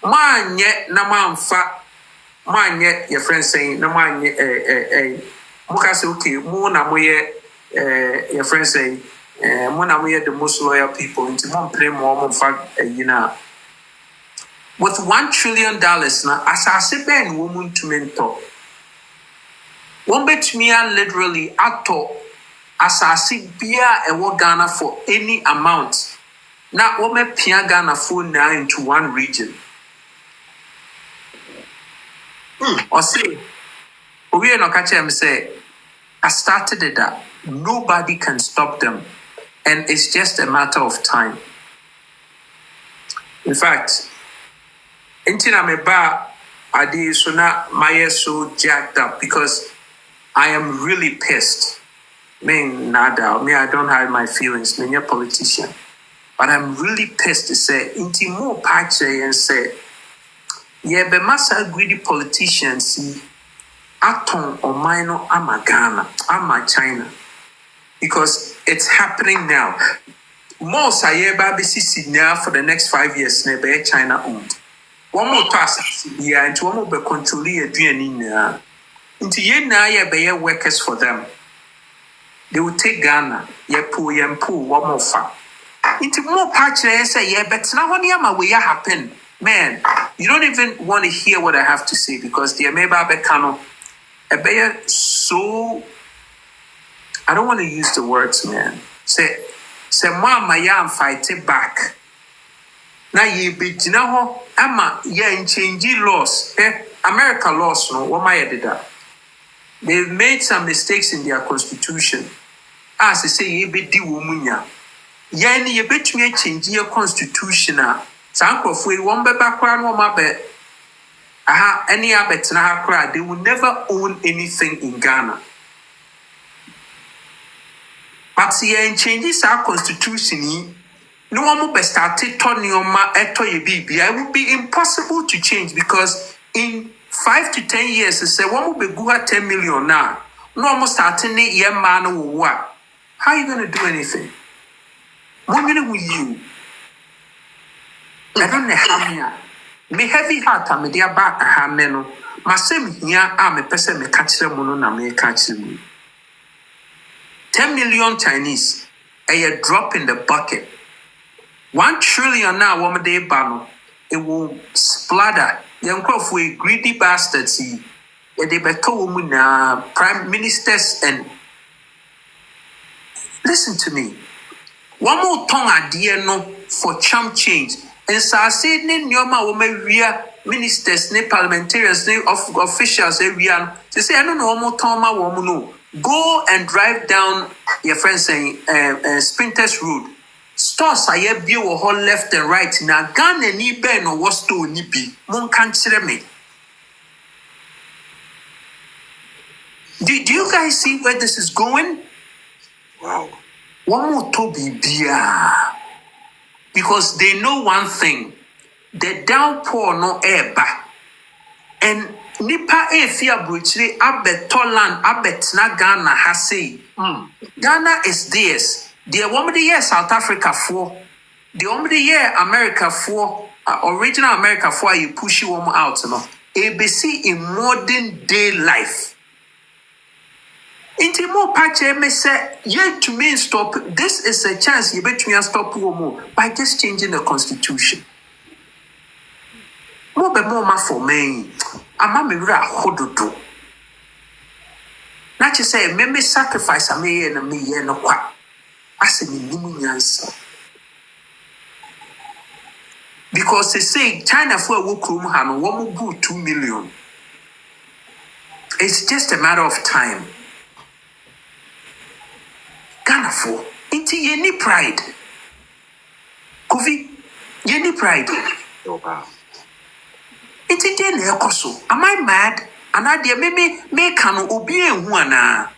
manye na manfa manye your friend saying no manye muka say okay mu na moye your friend say Mona we are the most loyal people into one play more fact with $1 trillion now as I say ben woman to mentor. One bet me literally ato as I see beer and what Ghana for any amount. Now what Pia Ghana for now into one region. Or say we are not catch him say I started it up. Nobody can stop them. And it's just a matter of time. In fact, intina me ba adi so na my so jacked up because I am really pissed. Me nada, me I don't hide my feelings. Me a politician, but I'm really pissed to say inti more patche and say yeah, be massa greedy politicians see aton or minor ama Ghana, ama China. Because it's happening now. Most Sayeba BCC now for the next 5 years, never China owned. One more task, yeah, and one more be controlling a DNA. Into ye now, ye be workers for them. They will take Ghana, ye pull, one more far. Into more patch, and say, yeah, but now when yama way happen, man, you don't even want to hear what I have to say because the Ameba Becano so, I don't want to use the words, man. Say mama ya fight it back. Na ye be ho ama ye change laws. America laws no what my did. They've made some mistakes in their constitution. As they say ye be di wumunya. Ye ni ye betumi change your constitution a sankrofo e won be bakra no ma be any abet na ha kra, they will never own anything in Ghana. But ye changes our constitution no one will be started turning on my it would be impossible to change because in 5 to 10 years, say one will be good 10 million now. No one starting it, yeah, man, or what? How are you going to do anything? What with you? I don't know how me heavy heart, I'm a dear back a hameno. My same here, I'm a person, me catch them on, I'm a catch them. 10 million Chinese, a drop in the bucket. 1 trillion now, woman day bano. It will splatter. Young Kofi, we greedy bastards. They better women, prime ministers, and listen to me. One more tongue idea no for chump change. And so I said, Nyoma women real ministers, ne parliamentarians, ne officials, they say, I don't know, one more tongue, my woman no. Go and drive down your friend saying Sprinters Road. Stores I have view whole left and right. Now Ghana ni ben or was to ni be. Mon can't me. Do you guys see where this is going? Wow. One more to be beer. Because they know one thing. The downpour no air back. And nipa e fia bruchri abetoland abetna Ghana has say. Ghana is theirs. The woman the year South Africa for. The woman the year America for. Original America for you push you woman out. No? ABC in modern day life. Inti mo pache me say yet to me stop. This is a chance you bet me stop more by just changing the constitution. Mo be mo ma for me. Ama me ra hododo. Na che say me sacrifice am ye na me ye no kwa. Ase me nimu nyansa. Because they say China for a wokrum ha no wo mo 2 million. It's just a matter of time. Ghana for inti ye ni pride. Kofi ye ni pride. Wow. Inti de na ekoso. Am I mad? Ana de me kanu obi enhu ana.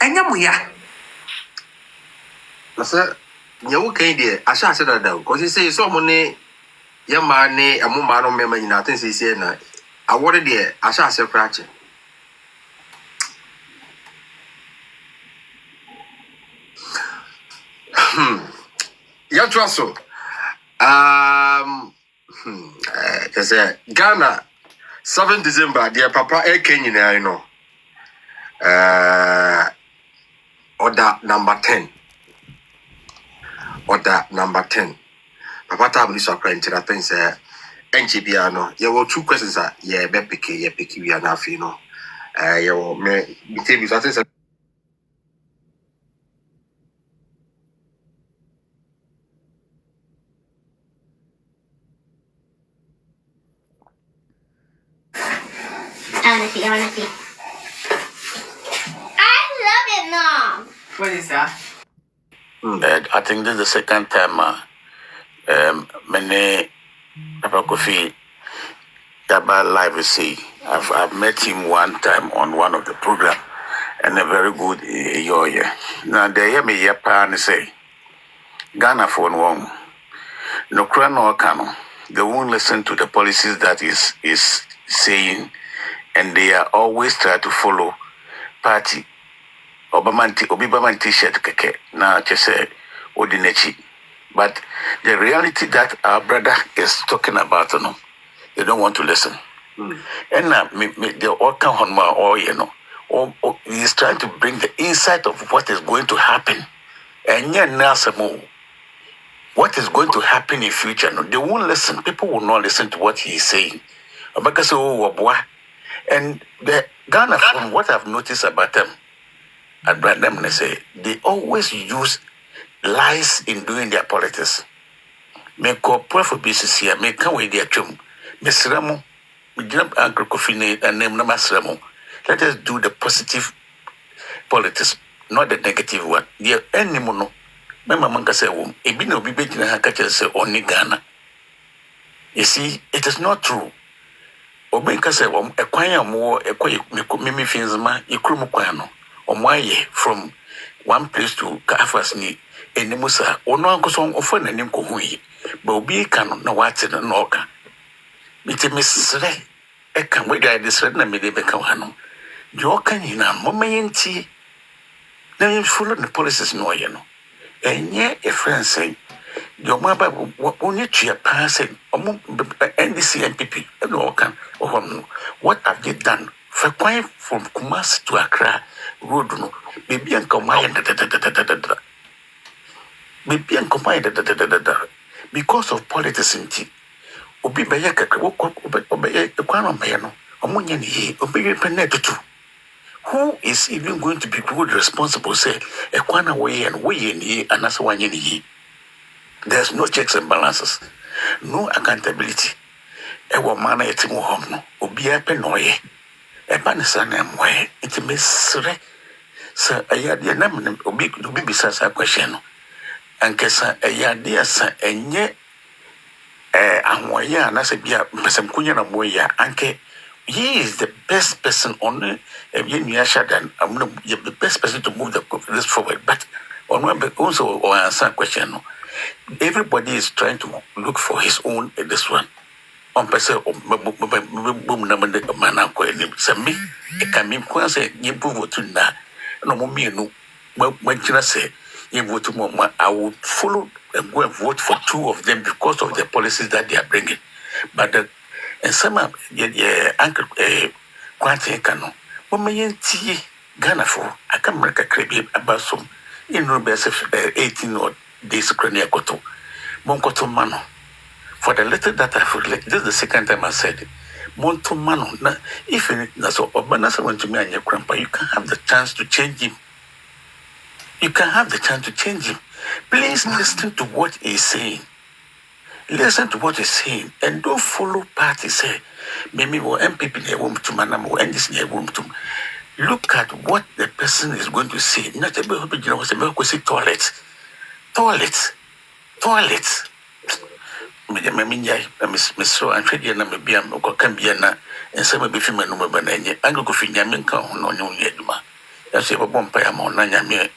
Enya mo ya. Nasa nyawo kan de asha ase dada because say so mo ne yama ne amoma no mema nyina ten say na awore de asha ase krache. Ya traso. Ghana 7 December dear papa e Kenya you know. Order number 10. Order number 10. Papa time this according to that thing say NGBA no. There were 2 questions that yeah be pick we are now you know. You me tell you something. Honestly. I love it, Mom. What is that? I think this is the second time many Papa Kofi Yaba live see. I've met him one time on one of the program and a very good year. Now they hear me yapa and say Ghana for one. No crown or cano. They won't listen to the policies that is saying, and they are always trying to follow party. Obibaman t-shirt keke na chese odinechi. But the reality that our brother is talking about, no, they don't want to listen. And they all come on my or you know, or he's trying to bring the insight of what is going to happen. And yet what is going to happen in future? No, they won't listen. People will not listen to what he is saying. Because And the Ghana, from what I've noticed about them, they say they always use lies in doing their politics. Me cooperate for business here, me come with their chum. Me sremo, me jump Uncle Kofi and name number sremo. Let us do the positive politics, not the negative one. The any mono. My mama say, "Ebi no bi bejina ha ka say only Ghana." You see, it is not true. Obi ka say ekwan ya mo ekwa me fins ma ekrum kwan no. Omoaye from one place to Kafas ni enimusa. Ono ankoso ofo nanim ko hui. But obi ka no na wate no oka. Miti mesre eka we guy this red na me de beka wano. Jo ka nyina mo mayenti. Na you follow the policies no ye no. Enye a friend say your mother only to passing NDC MPP no can what have they done for going from Kumasi to Accra road no maybe and combine maybe and combine because of politics in tea obi baya kakra obey the kwano bayano omunya ni obi penet too. Who is even going to be good responsible? Say, Ekwana way and way in ye, and that's one ye. There's no checks and balances, no accountability. Ewa mana etimo home, Obia penoye, Ebanisana and way, it misre. Sir, a yadia name, Obi beside a question. And Kessa, a yadia, sir, and ye, and waya, and as a bia, some kunya and moya, anke. He is the best person on than I'm the best person to move this forward. But also answer a question. Everybody is trying to look for his own this one. On person boom number man me can mean say you vote to na no me no when say you vote to more I would follow and go and vote for two of them because of the policies that they are bringing. But and some of Uncle Koranteng Kano, what may you Ghana for? I can make a crib about some in no best 18 or days crania koto. Monkoto mano. For the letter that I feel like this is the second time I said it. Monto mano. Now, if that's all, Banasa went to me and your grandpa, you can have the chance to change him. You can have the chance to change him. Please listen to what he's saying. Listen to what he's saying and don't follow parties. Say, maybe we're MPP near womb to Manamo and this near womb to. Look at what the person is going to say. Not about say toilet. Toilet. Toilet. Miss Row and Trade and maybe I'm Cambiana and some of the female number banana. I'm going to find Yaminka on your Yedma. That's a bomb pay among Nanyamia.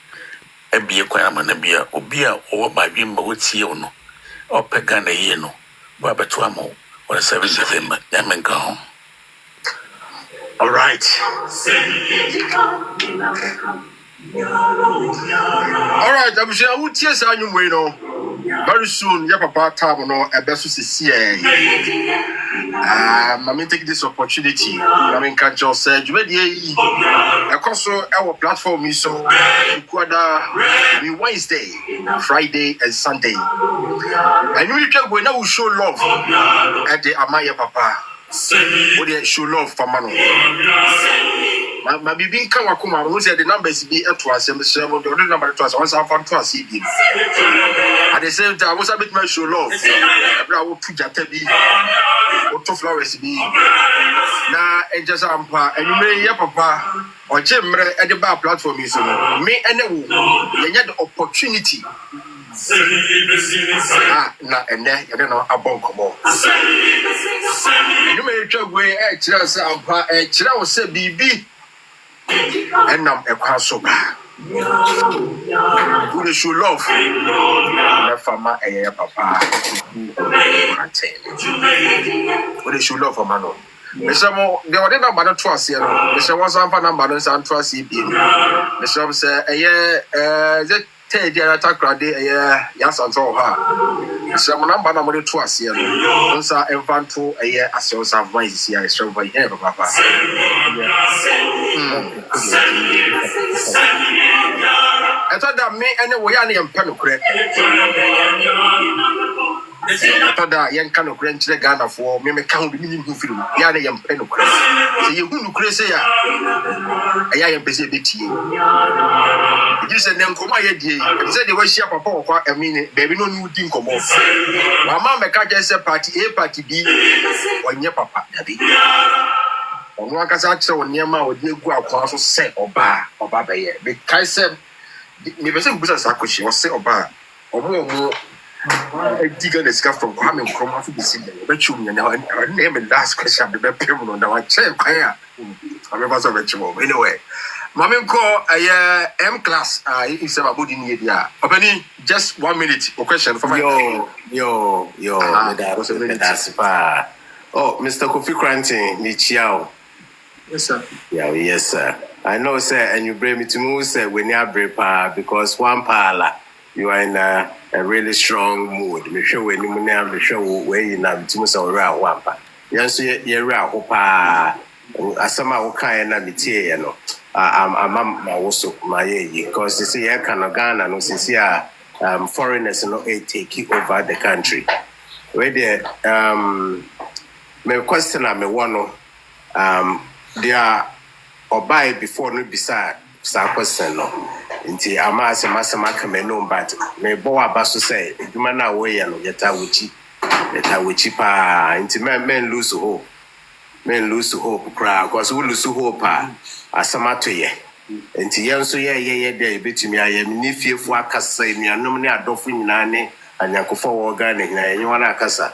A beer, Quaman, a beer, or beer over my bimbo with Siono. Or Pegana Yeno, Baba Tuamo, or 7th December, Yamanka. All right. All right, I'm sure I would tears on you, very soon, your papa Tabono, a best to see. I mean, take this opportunity. I mean, can't you say, you ready? I also our platform is so Wednesday, Friday, and Sunday. And you can go now show love at the Amaya Papa. Would you show love for Mano? My baby come Wakuma, who said the numbers be at once, and the number to us once I found to us. At the same time, I was a bit my show love. I will put that be or two flowers be. Now, and just ampa, and you may, yeah, Papa, or Jim at the bar platform is me and you had the opportunity. And then you don't know about come you may try way at Chelsea ampa, and Chelsea say BB. And now a crossover. Who they show love? The farmer, a papa. Who they show love for Mano? Mr. Mo, they were number 2 here. Mr. was on number and trust him. Mr. say, a year, the 10 year attack, a year, yes, and so her. Mr. Number 2 here. Those are infantil, a year, as you have voice here, so by here, papa. I thought that me anyway, I am penocret. I thought that young kind of Grand Ghana for me, count the minimum film, Yanni and penocret. you who crazy ya am busy bit ye. You said them come here, you said they were share papa, I mean, baby, no new thing come off. My mama can't just say party A, party B, or your papa, Debbie. On one case, I saw near my would you go out also say or bar or baba ye. Because said, never said business acquisition or say or bar or more. I dig on the scarf from coming from off the city. But you know, and name and last question the best people on our chair. I remember so much more. Anyway, Mammy call a M class. It's about good in the Opening just 1 minute. A question for my That's pa. Oh, Mr. Kofi Koranteng, ni chiao. Yes, sir. Yeah, yes, sir. I know, sir, and you bring me to move, sir, when you are pa, because one pala, you are in a really strong mood. Me sure when you are, me sure where you are, to move around one pa. Yes, you're around, opa. Asama oka na mitie, you know. I'm also my because you see, I can't Ghana, no, since foreigners, no, take over the country. Where there, my question, I'm a one, they are or buy before no beside question no nti amase masama kameno but me bo abaso say eduma na we ye no yeta wuchi pa nti men lose hope cry because we lose hope asama to ye nti ye nso ye dey betumi aye ni fiefo akasa nuanom ne adofo nyina ne anyakofo wo ga ne nyina ye wana akasa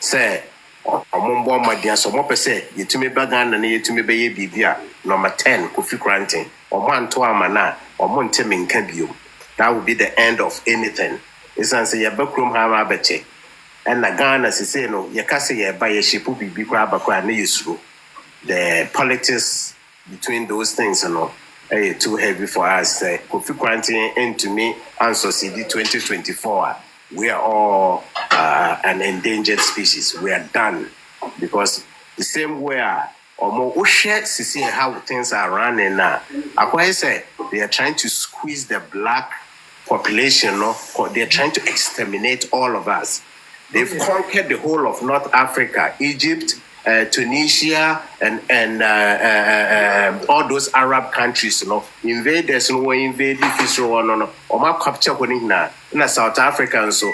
say Omombo Madia, so more per se, you to me bagan and you to me be bibia, number 10, Kofi Koranteng, or one to Amana, or Montemin Cabio. That would be the end of anything. It's answer your backroom hammer betche. And the Ghana say no, your castle by a ship will be grabber issue. The politics between those things, you know, too heavy for us. Kofi Koranteng into me, answer CD 2024. We are all an endangered species. We are done because the same way or more see how things are running now. I say they are trying to squeeze the black population, no? They are trying to exterminate all of us. They've conquered the whole of North Africa, Egypt, Tunisia, and all those Arab countries, you know, invaders, no invade Israel, no, or my capture in South Africa, and so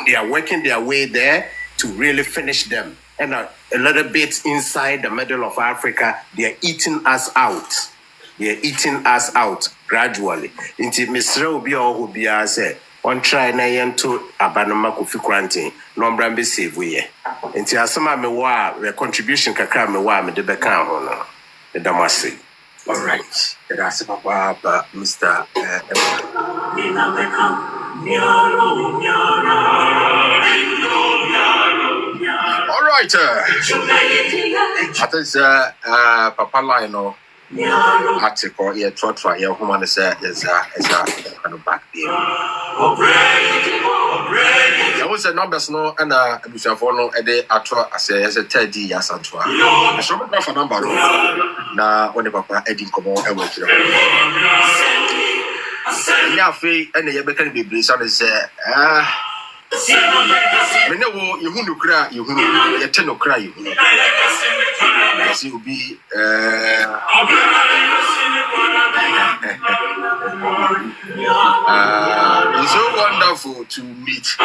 they are working their way there to really finish them. And a little bit inside the middle of Africa, they are eating us out. They are eating us out gradually. Into Mr. Obi or Obi said, on try na yento abanama Kofi Koranteng no mbrambe save we nti asema me wa contribution kakra me wa me de beka ho no the damasi. All right, that's about Mr. All right, I think Papa Lionel article here try here woman is a kind of back there. There was a numbers no and for no a day as a 30 years and so I show me for number na when the Papa Eddie come on and work. Yeah, free and the Yabekan be blessed and say me know you who cry you who you tend to cry you yes you be it's so wonderful to meet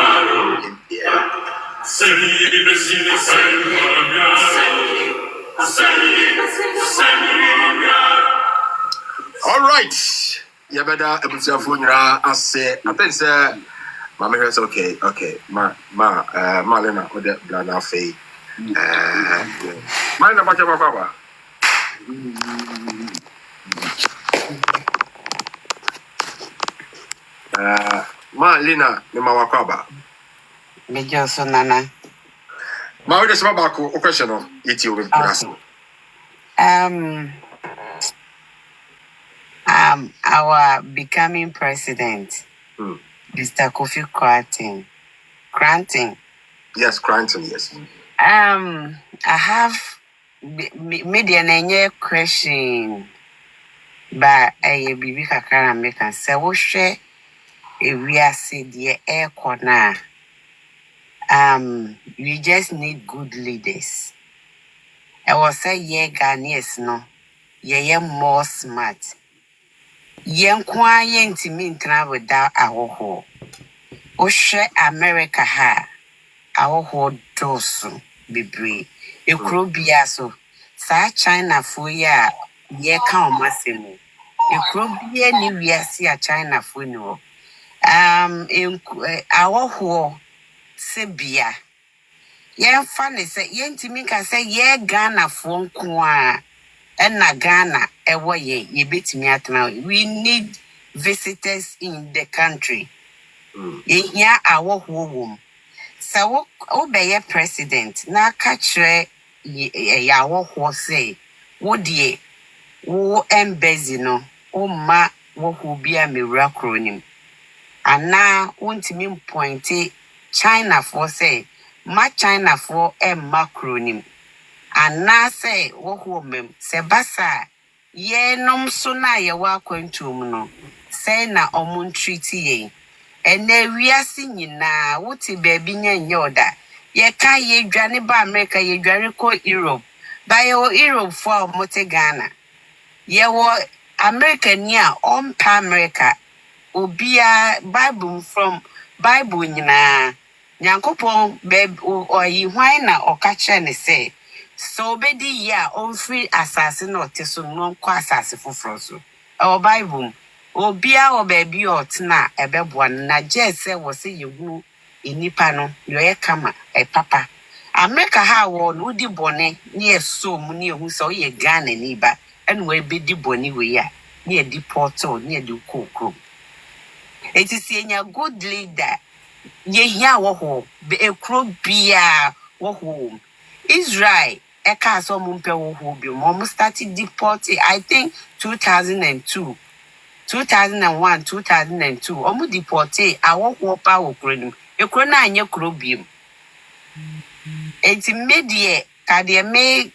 in here. All right, you better put your phone I say I think sir Mama is okay. Marlena with the blana fee. Mind about your papa. Marlena, the Mawakaba. Major Sonana. Maud is Mabako, occasional, it's you with our becoming president. Mr. Kofi Koranteng. Yes, Koranteng, yes. I have made a question, but a baby can make and say, what share we are said the air corner. We just need good leaders. was say ye Ghanaians no, ye more smart. Yen kwa yen timin travel da awoho. Oshe America ha awoho dosu bibri. Ekro biaso. Sa China fo ya ye ka omasemu. Ekro bia ni wiase a China fo ni wo. Awoho sebia. Yen fa ne se yen timin ka se ye Ghana fo nko a na Ghana ewo ye betimi atena. We need visitors in the country. Yeah, our home. So, obey president. Na kachre yawo ho say, what ye, wo embezi no, o ma wo hu bia mewura kronim. Ana untimi pointi China for say, ma China for macronym. Ana say wo hu mem se basa ye nom so na ye wa kwantum no. Say na omun treaty ye. Ene wiase nyina wuti baby nya oda ye ka ye dwane ba America ye dwane ko Europe ba ye wo Europe for mote Ghana ye wo America ni a ompa America obia Bible from Bible nyina nyankopon baby oyi hwan na okache ne say so bedi ya on free assassin no teso no kwa assassin foforo so our Bible obia o baby otna ebeboa na jese wo se yehu enipa no yoye kama papa America ha wo no di bone ne eso mu ne ehu so ye Ghana ni ba enu we be di bone we ya ne di portal ne di kokro etisi enya good leader ye hia wo ho be ekro bia wo ho Israel eka so mu mpe wo ho bi mo started deporting I think 2002 2001 2002 omu deporte awokwo pa okronim ekro na anye kro biem enti medie ka de me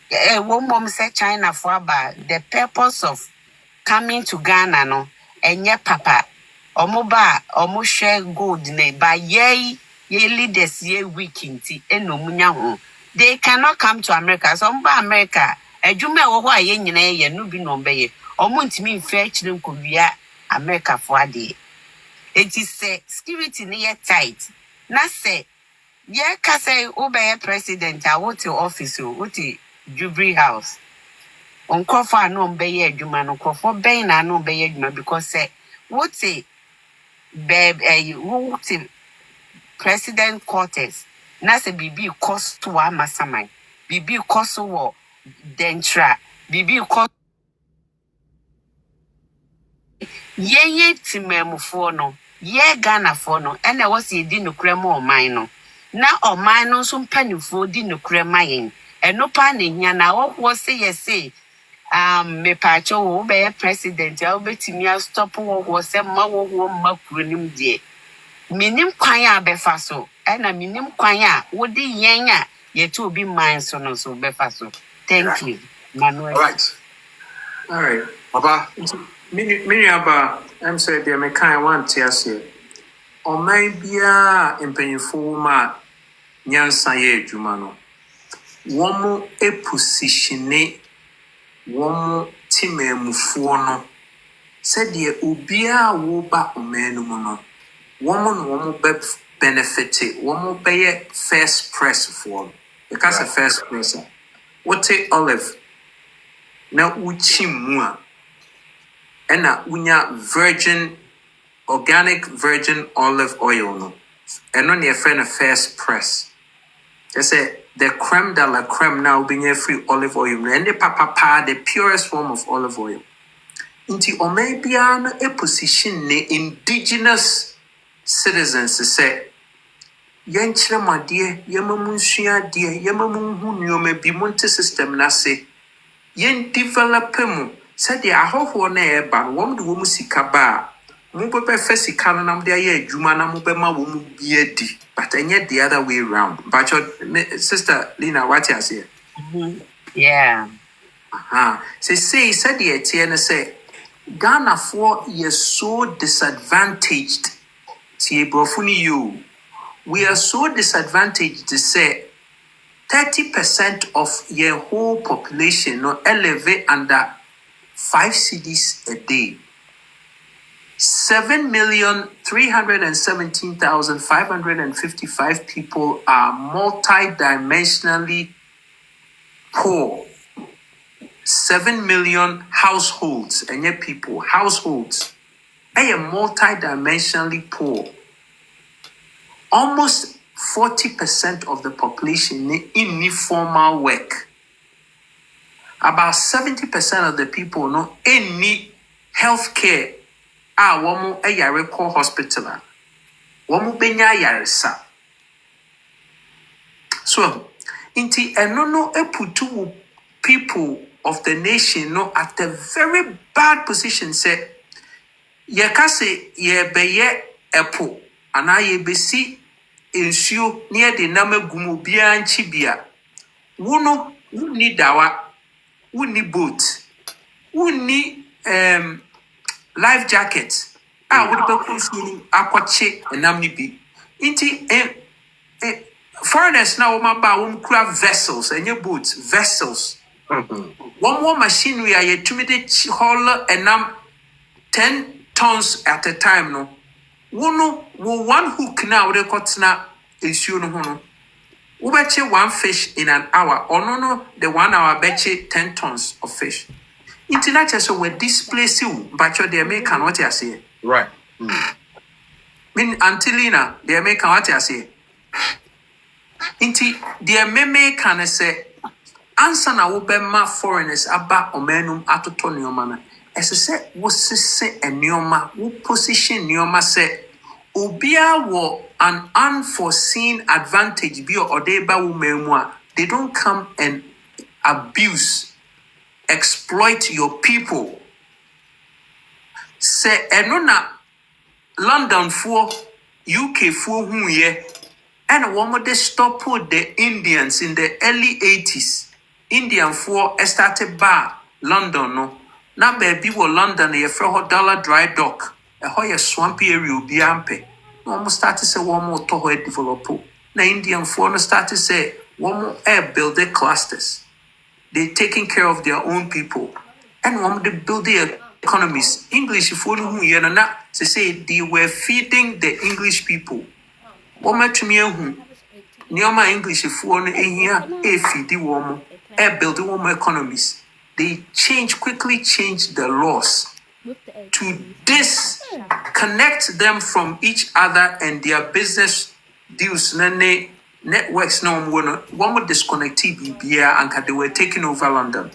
wo mom say China for aba the purpose of coming to Ghana no enye papa omu ba omu share gold ne ba ye leaders ye week nti enomunya ho they cannot come to America so mba America adwuma wo ho aye nyina ye no bi no mbe ye omu ntimi mfa chire nkowia America for ade. It is say security near tight. Na say ye ka say obey president a what office what Jubilee House. On Kofi no obey adwuma no Kofi ben na no obey adwuma because say what what president quarters. Na say bibi cost to amasaman. Bibi cost wo dentra. Bibi cost ye timemufo no ye Ghana fo no ene wose di nukrema oman no na oman no so mpanifo di nukrema yen eno pa na nya na wo se ye se me pacho wo be president ya obetimi a stop wo se ma wo makronim die minim kwan a befa so ena minim kwan a wo di yen a ye to obi man so no so befa so thank you Manuel. All right papa Mini aba I'm say the mekan want tiase o man bia empenyfo ma nyansa ye adwuma no womo epositione womo timemufo no said de obia wo ba omenu mu no womo be benefit womo be first press for because a first press what olive na uchi mu a ena unya organic virgin olive oil no eno ne friend first press they say the creme de la creme now being free olive oil and the papa the purest form of olive oil inti o maybe an a position ne indigenous citizens to say yanchre madie yamamunsua die yamamunhu nyoma bi monte system na say yen develop mu said the ahoho na eba wom de wom sika ba mo be sika no nam de aye adwuma na mo be ma wom biedi but enye the other way round but your sister Lina what you say yeah say said the etienne say Ghana for is so disadvantaged tie brofuni you we are so disadvantaged to say 30% of your whole population no elevate under 5 cedis a day. 7,317,555 people are multidimensionally poor. 7 million households, and yet people, households, they are multidimensionally poor. Almost 40% of the population in informal work. About 70% of the people no any health care. Woman a yare call hospital. Woman benya yaresa. So, inti no eputu people of the nation no at a very bad position. Say, ye kase ye beye epo, ana ye besi ensio near the name gumu bian chibia. Wuno wuni dawa, wuni boat, wuni life jacket. Would be consumed aquache and namnibi. Inti foreigners now craft vessels and your boats, vessels. One more machinery I intimidate haul and 10 tons at a time. No one hook now records now is you no. We bet you one fish in an hour, or no, the 1 hour bet you 10 tons of fish. International so we displace you, but you're the American what you say. Right. Mean Antilina, the American what you say. Inti the American say answer na wo bema foreigners aba omenum atoto nioma na. Ese se wo sese enioma, wo position nioma se obia wo an unforeseen advantage bi or they ba wo memu a they don't come and abuse, exploit your people. Say enona London for UK for who ye and one they stop the Indians in the early 80s. Indian for started bar London no. Now baby wo London ye for dollar dry dock. A hoya swampy area be ampe. Almost started say one more to develop. Na Indian for no started say one more air build their clusters. They taking care of their own people. And one they build their economies. English if who you na to say they were feeding the English people. Woman to me who near my English if one here feed the woman build the woman economies. They quickly change the laws to disconnect them from each other and their business deals. Networks no one would disconnect BBA and they were taking over London.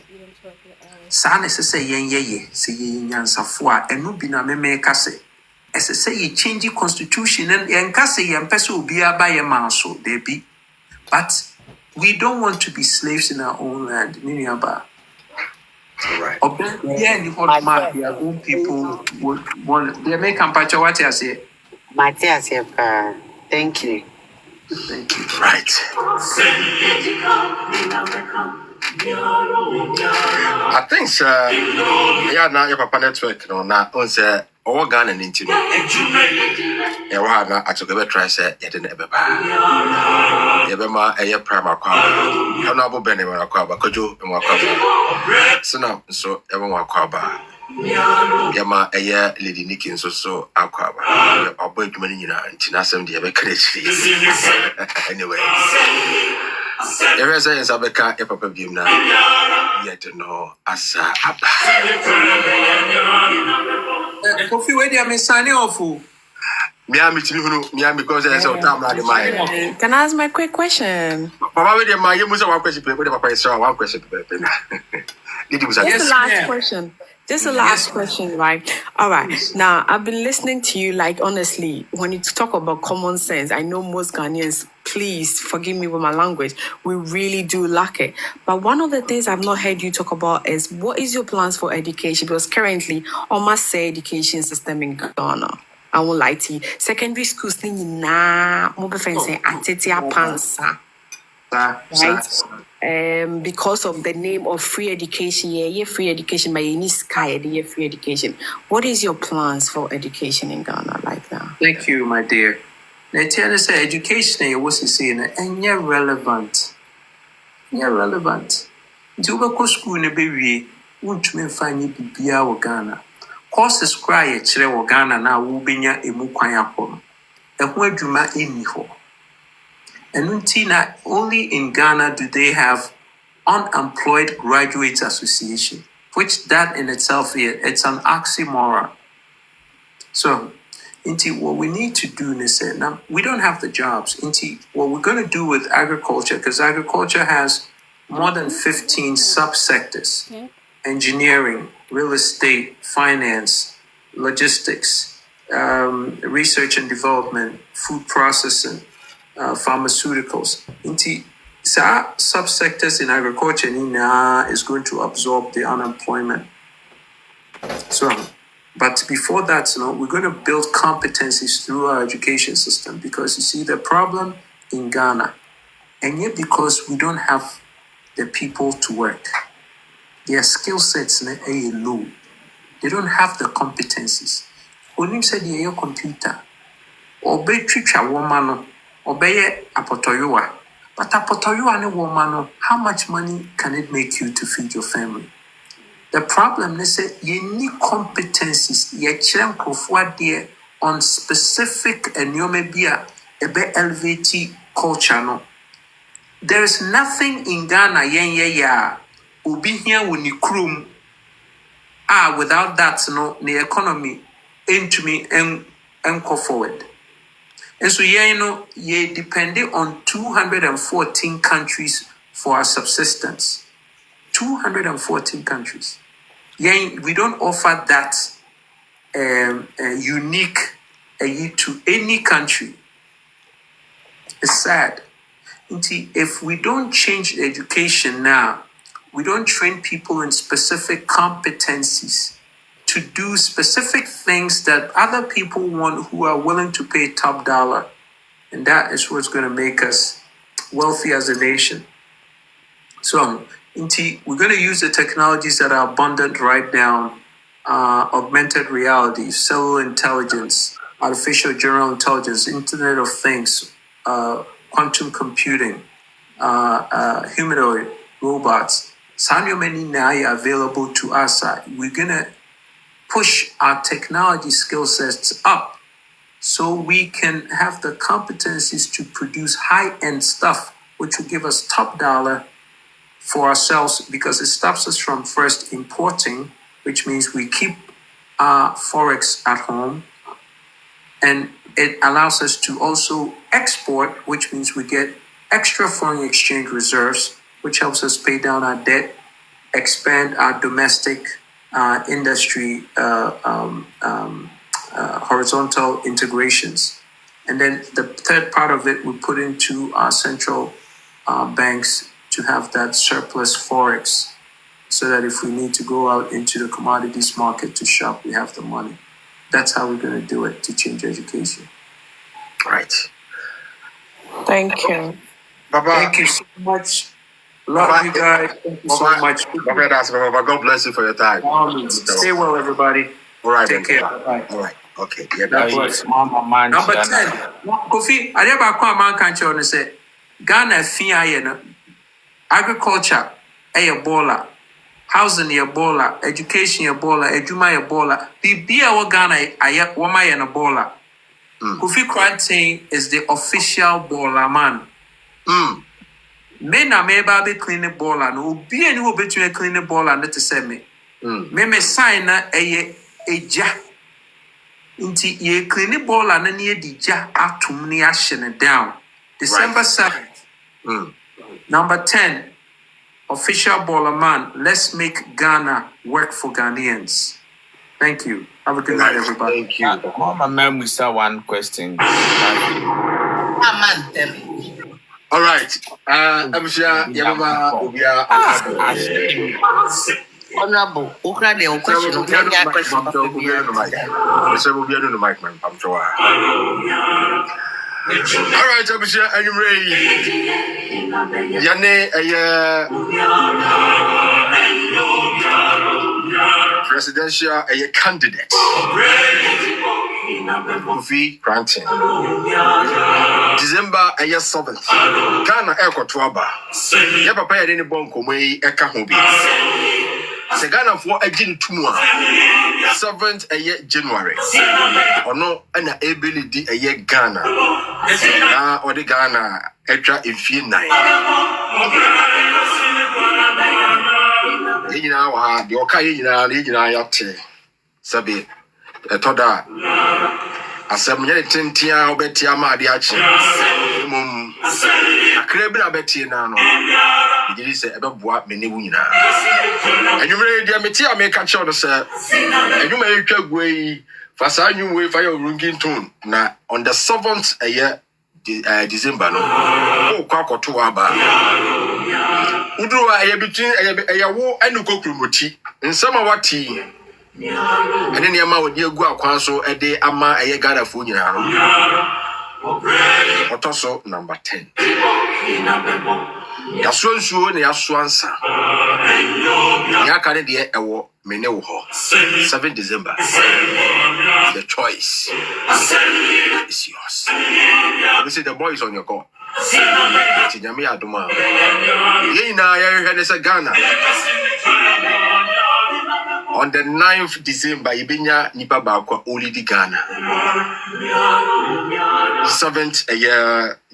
Sana say ye say yansafoa and no bina me kase. As I say you change the constitution and kase yan peso be by a man so they be. But we don't want to be slaves in our own land. Right. Yeah, the whole map, their own people would want they make compare what I say. Matthias, thank you. Thank you. Right. I think yeah now your papa network no na on say our Ghana ninti no. Yeah we have na atoge try say ye de na ebe ba. Ye be ma eye prime kwa. Ya no abo bene ma kwa ba kojo e ma kwa ba. So e ma kwa ba. Ya ma eye lady Nikin so akwa ba. Abo eduma ni nyina nti na asem de ye be kare chiri. Anyway. Every say Sabeka, a papa game now. Yet no asa apa. Kofi, where do you signing off? Miami because there's a time like mine. Can I ask my quick question? Papa, with my you must have one question. With Papa is one question. Just the last question. Just the last question, right? All right. Now, I've been listening to you, like, honestly, when you talk about common sense, I know most Ghanaians, please forgive me with my language, we really do lack it. But one of the things I've not heard you talk about is what is your plans for education? Because currently, I must say education system in Ghana. I won't lie to you. Secondary schools, mobile fencing, atetia pansa. Right? Because of the name of free education, free education, but you need sky, free education. What is your plans for education in Ghana like now? Thank you, my dear. Let's say education was saying and relevant. relevant. Nti wobɛkɔ school no bɛwie, wontumi mfa nyɛ biribiara wɔ Ghana. Courses koraa yɛkyerɛ wɔ Ghana na wobɛnya emu kwan akɔ no. Ɛho adwuma ɛnni hɔ. Ɛno nti na only in Ghana do they have Unemployed Graduates Association, which that in itself it's an oxymoron. So, Inti, what we need to do is say, now we don't have the jobs. Inti, what we're going to do with agriculture, because agriculture has more than 15 subsectors: engineering, real estate, finance, logistics, research and development, food processing, pharmaceuticals. Inti, subsectors in agriculture is going to absorb the unemployment. So, but before that, we're going to build competencies through our education system, because you see the problem in Ghana, and yet because we don't have the people to work, their skill sets are low. They don't have the competencies. When you say your computer, or be tricha woman, or be a potoyoa, but a potoyoa and woman, how much money can it make you to feed your family? The problem is that you need competencies. You there on specific and you may be a elevated culture. No, there is nothing in Ghana. Ubi here when you krum. Without that, the economy into me and go forward. And so you depending on 214 countries for our subsistence. 214 countries. We don't offer that unique to any country. It's sad. If we don't change the education now, we don't train people in specific competencies to do specific things that other people want who are willing to pay top dollar. And that is what's going to make us wealthy as a nation. So, we're going to use the technologies that are abundant right now: augmented reality, cellular intelligence, artificial general intelligence, Internet of Things, quantum computing, humanoid robots. So many now are available to us. We're going to push our technology skill sets up so we can have the competencies to produce high-end stuff, which will give us top dollar for ourselves, because it stops us from first importing, which means we keep our forex at home, and it allows us to also export, which means we get extra foreign exchange reserves, which helps us pay down our debt, expand our domestic industry horizontal integrations. And then the third part of it, we put into our central banks to have that surplus forex, so that if we need to go out into the commodities market to shop, we have the money. That's how we're going to do it to change education. Right. Thank you. Baba. Thank you so much. Love you guys. Thank you so much. Baba, God bless you for your time. Stay well, everybody. All right. Take care. Bye. All right. Okay. Yeah, God bless. Number 10. Kofi, I never come man country on say Ghana fee agriculture Ebola, housing Ebola, education Ebola, eduma Ebola. Bibia wa Ghana wama Ebola. Kofi Koranteng is the official baller man. Me na me ba be clean the baller no obi ani wo betun clean the baller na te say me. Me sign na eja. Inti ye clean the baller na ne edija atum ne ahye ne down. December 7th. Number 10. Official baller man. Let's make Ghana work for Ghanaians. Thank you. Have a good night, everybody. Thank you. Mama, ma'am, we saw one question. All right. I'm sure Yababa will be Honorable, Ukraine, question. I'm sure. All right, I'm sure. Are you ready? Yane, presidential candidate. Kofi Koranteng. December 7th. Ghana Airport Waba. Ya papa ya deni bon komwe eka hobi. Se Ghana for agin tumwa. 7th January. Ono ana ability Ghana. Na odi Ghana etra ifie 9. Yina wa de oka yina yate. Sabi etoda asem nye tintia obetia ma ade achi mum akra bi na betie na no bigiri se ebeboa menewu nyina anwumre dia metia me ka che no se anwuma etwa guai fa sa anwumwe fa your ringing tone na on the 7th December no o kwa koto aba udruwa between wo anuko kromoti nsama wati ene ne ama wodi agu akwan so ede ama Ghana fo nyina no otoso number 10 yaso nsuo ne yaso ansa ya kare de ewo mene wo ho 7 December the choice is yours. You see the boy is on your call. Tinyame aduma yina ya hwede se Ghana on the 9th December, Ibinya Nipa Bakwa Olidi Ghana. 7th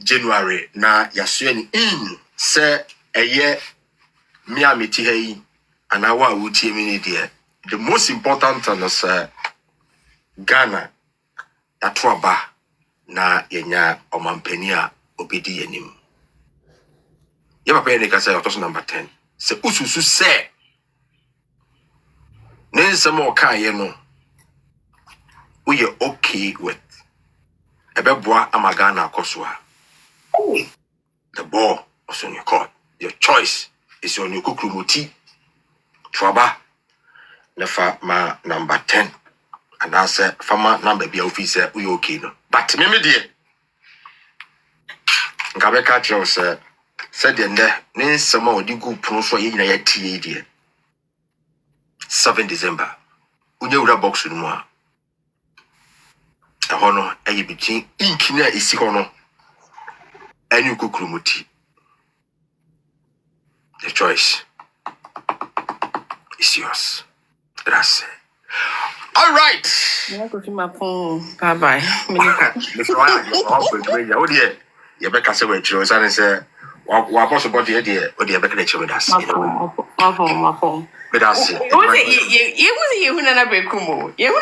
January na Yasuen in se Miami Tihei and our Uti Mini. The most important thing is Ghana Atwaba na Yenya Omampenia Obedi Yenim. Yapa Peneka say number 10. Se Ususu se Nensamo Kaye no. We are okay with Ebeboa Amagana Koswa. The ball was on your court. Your choice is on your kukrumuti. Twaba. Nefa ma number 10. And I said, Fama number be officer, we okay no. But me dear. Ngabeka Joe said the Nensamo Digu Pronso Yina Yeti dear. 7 December. Unye ura box no a. Ahono ayi between inkina isi hono. Anyu kukrumuti. The choice is yours. That's it. All right. Bye bye. Mr. Wanya, oh dear. You better say what you say. Wa possible dear, or dear better let you with us. My phone. But that's it. You